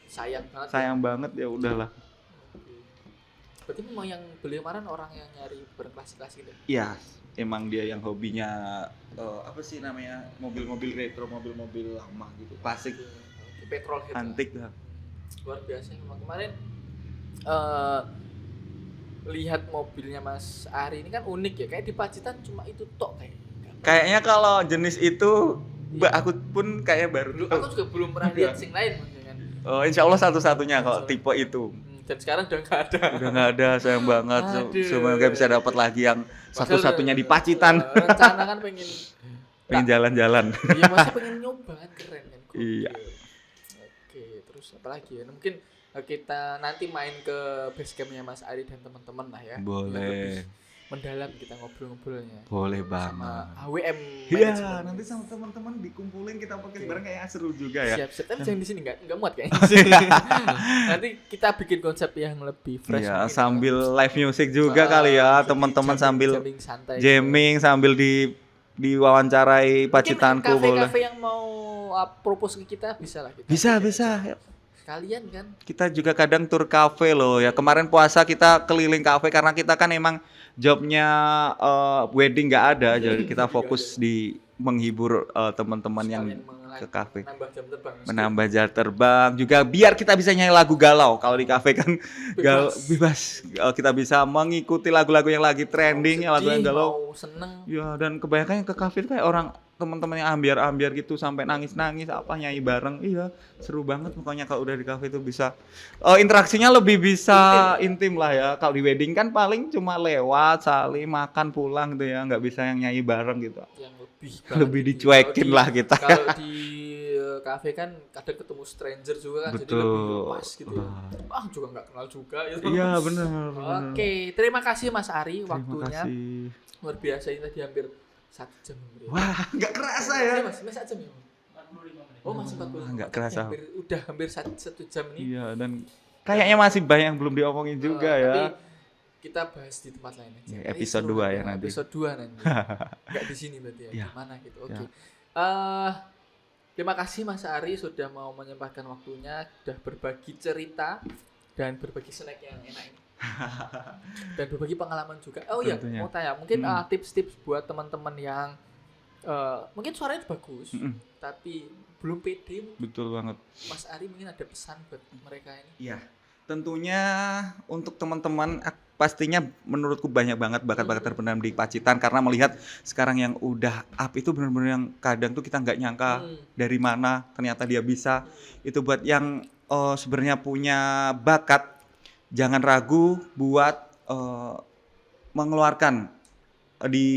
Sayang banget. sayang banget ya udahlah. Oke. Berarti memang yang beli kemarin orang yang nyari berkelas-kelas gitu. Iya, emang dia yang hobinya apa sih namanya, mobil-mobil retro, mobil-mobil lama gitu, klasik, Oke, petrol head. antik lah. Luar biasa memang kemarin lihat mobilnya Mas Ari ini kan unik ya, kayak di Pacitan cuma itu tok kayak. Kayaknya kalau jenis itu, aku pun kayak baru Dulu tahu. aku juga belum pernah lihat sing lain Mas kan. Oh, insya Allah satu-satunya kalau tipe itu. Dan sekarang udah nggak ada. Udah nggak ada, sayang banget. Aduh. Semoga bisa dapat lagi yang satu-satunya di Pacitan. Rencana kan pengen Pengen jalan-jalan. iya masa pengen nyoba kan keren kan. Gokil. Iya. Oke, terus apa lagi ya? Mungkin kita nanti main ke base campnya Mas Ari dan teman-teman lah ya. Boleh. Biar lebih mendalam kita ngobrol-ngobrolnya. Boleh Sama banget. AWM. Iya, Management. nanti sama teman-teman dikumpulin kita podcast Oke. bareng kayaknya seru juga ya. Siap-siap. Tapi jangan di sini nggak muat kayaknya. Nanti kita bikin konsep yang lebih fresh. Iya, mungkin. sambil live music juga kali ya, Jadi teman-teman sambil jamming santai. jamming sambil diwawancarai Pacitanku Mungkin boleh. kafe-kafe yang mau propose ke kita bisa lah kita. Bisa. Sekalian kan. Kita juga kadang tur kafe loh ya. Kemarin puasa kita keliling kafe karena kita kan emang jobnya wedding nggak ada, jadi kita fokus di menghibur teman-teman yang Sekalian ke kafe. Menambah jam terbang. Menambah jam terbang juga biar kita bisa nyanyi lagu galau. Kalau di kafe kan bebas. Kita bisa mengikuti lagu-lagu yang lagi trending, lagu yang galau. Mau seneng. Ya, dan kebanyakan yang ke kafe itu kayak orang teman-teman yang ambiar-ambiar gitu sampai nangis-nangis apa nyanyi bareng. Iya, seru banget pokoknya kalau udah di kafe itu bisa interaksinya lebih bisa intim lah ya. Kalau di wedding kan paling cuma lewat, saling makan pulang gitu ya, nggak bisa yang nyanyi bareng gitu. Yang lebih Lebih dicuekin lah kita. Kalau di kafe kan kadang ketemu stranger juga kan, jadi lebih Betul. pas gitu ya. Juga nggak kenal juga gitu. Iya, benar. Oke, terima kasih Mas Ari Terima waktunya. kasih. Luar biasa ini tadi hampir 1 jam. Wah, nggak kerasa ya. Masih 1 jam ya? 45 menit. Oh, masih 45. Wah, nggak kerasa. Udah hampir 1 jam ini. Iya, dan kayaknya masih banyak yang belum diomongin juga ya. Tapi kita bahas di tempat lain aja. Ya, Ini episode seru 2 ya banget. nanti. Episode 2 nanti. Enggak di sini berarti ya. Ya. Di mana gitu. Oke. Ya. Terima kasih Mas Ari sudah mau menyempatkan waktunya, sudah berbagi cerita dan berbagi snack yang enak ini. Dan berbagi pengalaman juga. Oh iya, Tentunya. mau tanya, mungkin tips-tips buat teman-teman yang mungkin suaranya bagus, tapi belum pede. Betul banget. Mas Ari mungkin ada pesan buat mereka ini. Iya, tentunya untuk teman-teman pastinya menurutku banyak banget bakat-bakat terpendam di Pacitan karena melihat sekarang yang udah up itu benar-benar yang kadang tuh kita nggak nyangka dari mana ternyata dia bisa. Itu buat yang sebenarnya punya bakat, jangan ragu buat mengeluarkan di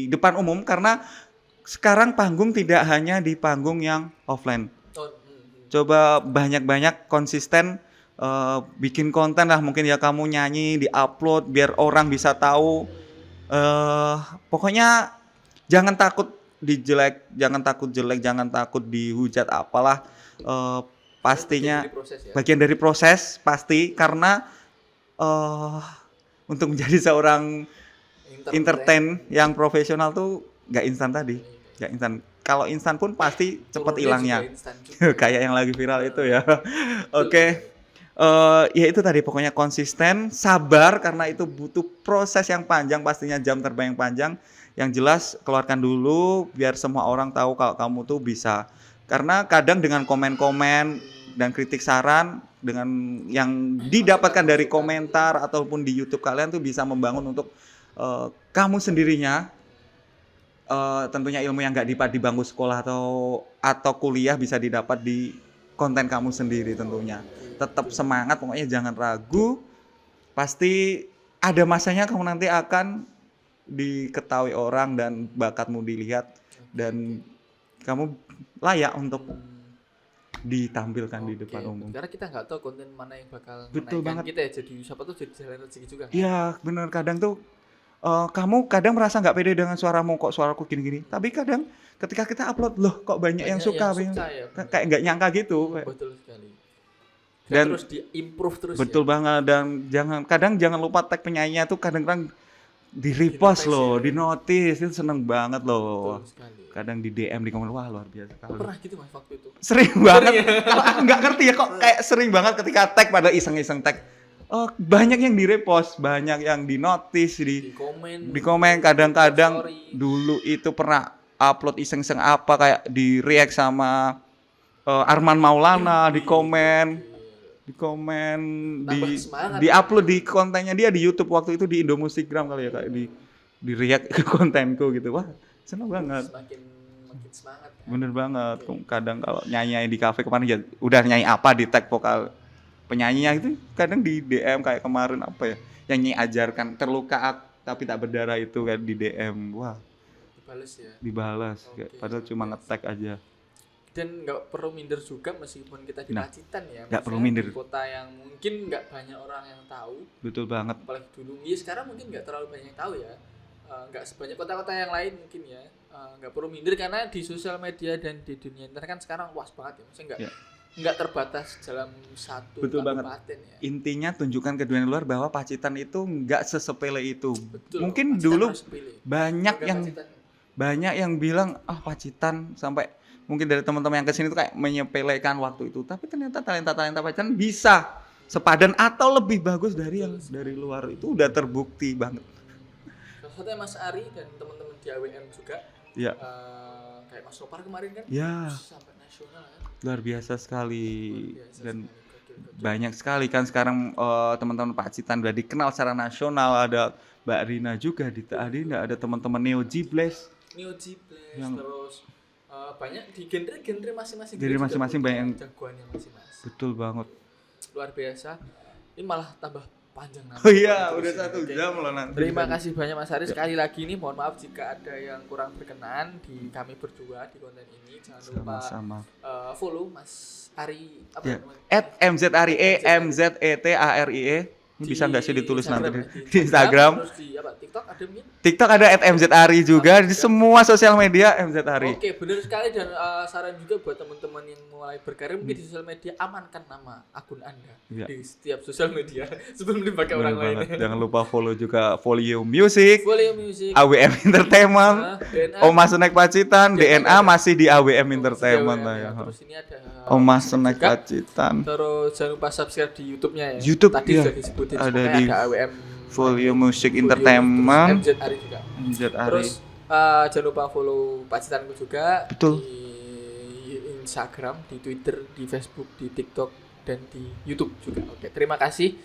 depan umum karena sekarang panggung tidak hanya di panggung yang offline. Coba banyak-banyak konsisten bikin konten lah, mungkin ya kamu nyanyi di-upload biar orang bisa tahu. Pokoknya jangan takut jangan takut jelek, jangan takut dihujat apalah. Pastinya bagian dari proses pasti karena untuk menjadi seorang entertain yang profesional tuh nggak instan tadi, nggak instan. Kalau instan pun pasti cepat hilangnya. Kayak yang lagi viral itu ya. Oke. Ya itu tadi pokoknya konsisten, sabar karena itu butuh proses yang panjang, pastinya jam terbang yang panjang. Yang jelas keluarkan dulu biar semua orang tahu kalau kamu tuh bisa. Karena kadang dengan komen-komen dan kritik saran dengan yang didapatkan dari komentar ataupun di YouTube kalian tuh bisa membangun untuk kamu sendirinya. Tentunya ilmu yang nggak didapat di bangku sekolah atau kuliah bisa didapat di konten kamu sendiri tentunya. Tetap semangat, pokoknya jangan ragu. Pasti ada masanya kamu nanti akan diketahui orang dan bakatmu dilihat dan kamu layak untuk ditampilkan di depan umum. Karena kita nggak tahu konten mana yang bakal Betul menaikkan banget. kita ya, jadi siapa tuh jadi jalan rezeki juga. Iya, benar. Kadang tuh kamu kadang merasa nggak pede dengan suaramu, kok suaraku gini-gini. Tapi kadang ketika kita upload, loh kok banyak yang suka ya, kayak nggak nyangka gitu. Betul sekali. Dan terus di-improve terus. Betul ya. banget, dan jangan lupa tag penyanyinya tuh kadang-kadang di repost loh, ya. di notice, itu seneng banget loh. Betul sekali. Kadang di DM di komen, wah luar biasa kali. Pernah gitu Mas waktu itu? Sering banget. Kalau aku nggak ngerti ya kok kayak sering banget ketika tag pada iseng-iseng tag. Banyak yang di repost, banyak yang di notice, di komen. Kadang-kadang dulu itu pernah upload iseng-iseng apa kayak di react sama Arman Maulana, di komen di upload di kontennya dia di YouTube waktu itu di Indomusikgram kali ya, kayak di react ke kontenku gitu. Wah, seneng banget. Makin semangat. Kan? Bener banget. Kadang kalau nyanyi di kafe kemarin ya udah nyanyi apa di tag vokal penyanyinya itu kadang di DM kayak kemarin apa ya, yang nyanyi ajarkan terluka tapi tak berdarah itu kan di DM. Wah. Dibalas ya. Padahal cuma nge-tag aja. Dan nggak perlu minder juga meskipun kita di Pacitan ya. Nggak perlu minder. Di kota yang mungkin nggak banyak orang yang tahu. Betul banget. Apalagi dulu. Ya sekarang mungkin nggak terlalu banyak yang tahu ya. Nggak sebanyak kota-kota yang lain mungkin ya. Nggak perlu minder karena di sosial media dan di dunia internet kan sekarang luas banget ya. Maksudnya nggak terbatas dalam satu kabupaten ya. Intinya tunjukkan ke dunia luar bahwa Pacitan itu nggak sesepele itu. Betul, mungkin Pacitan dulu Pacitan. banyak yang bilang Pacitan, sampai mungkin dari teman-teman yang kesini tuh kayak menyepelekan waktu itu, tapi ternyata talenta Pacitan bisa sepadan atau lebih bagus dari yang dari luar. Itu udah terbukti banget. Salah satunya Mas Ari dan teman-teman di AWM juga. Iya. Kayak Mas Sopar kemarin kan. Ya. Sampai nasional kan. Luar biasa sekali. Dan banyak sekali kan sekarang teman-teman Pacitan udah dikenal secara nasional. Ada Mbak Rina juga di Adinda, ada teman-teman Neo G-Blast. Terus banyak di genre masing-masing. Genre masing-masing banyak yang jagoannya masing-masing. Betul banget. Luar biasa. Ini malah tambah panjang nanti. Oh iya, udah 1 jam loh nanti. Terima kasih banyak Mas Ari. Sekali lagi nih mohon maaf jika ada yang kurang berkenan di kami berdua di konten ini. Jangan lupa follow Mas Ari @MZArie, MZETARIE. Bisa nggak sih ditulis nanti di di Instagram? Terus di apa? TikTok ada mungkin? TikTok ada @mzari juga, di semua sosial media mzari. Oke, benar sekali dan saran juga buat teman-teman yang mulai berkarir mungkin di sosial media, amankan nama akun Anda Iya. di setiap sosial media sebelum dipakai Bener orang lain. banget. Jangan lupa follow juga Volume Music, Boleh music. AWM Entertainment, DNA. Oma Snack Pacitan, DNA DNA ada. masih di AWM Entertainment lah ya. Terus ini ada Oma Snack juga. Pacitan, Terus jangan lupa subscribe di YouTube-nya ya. YouTube, Tadi iya. sudah disebutin Ada semuanya, di ada AWM Volume Music Volume, Entertainment, terus MZ Ari juga. MZari. Terus jangan lupa follow Pacitanku juga. Betul. Di Instagram, di Twitter, di Facebook, di TikTok dan di YouTube juga. Oke, terima kasih.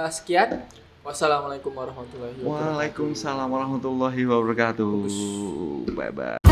Sekian. Wassalamualaikum warahmatullahi wabarakatuh. Waalaikumsalam warahmatullahi wabarakatuh. Bye bye.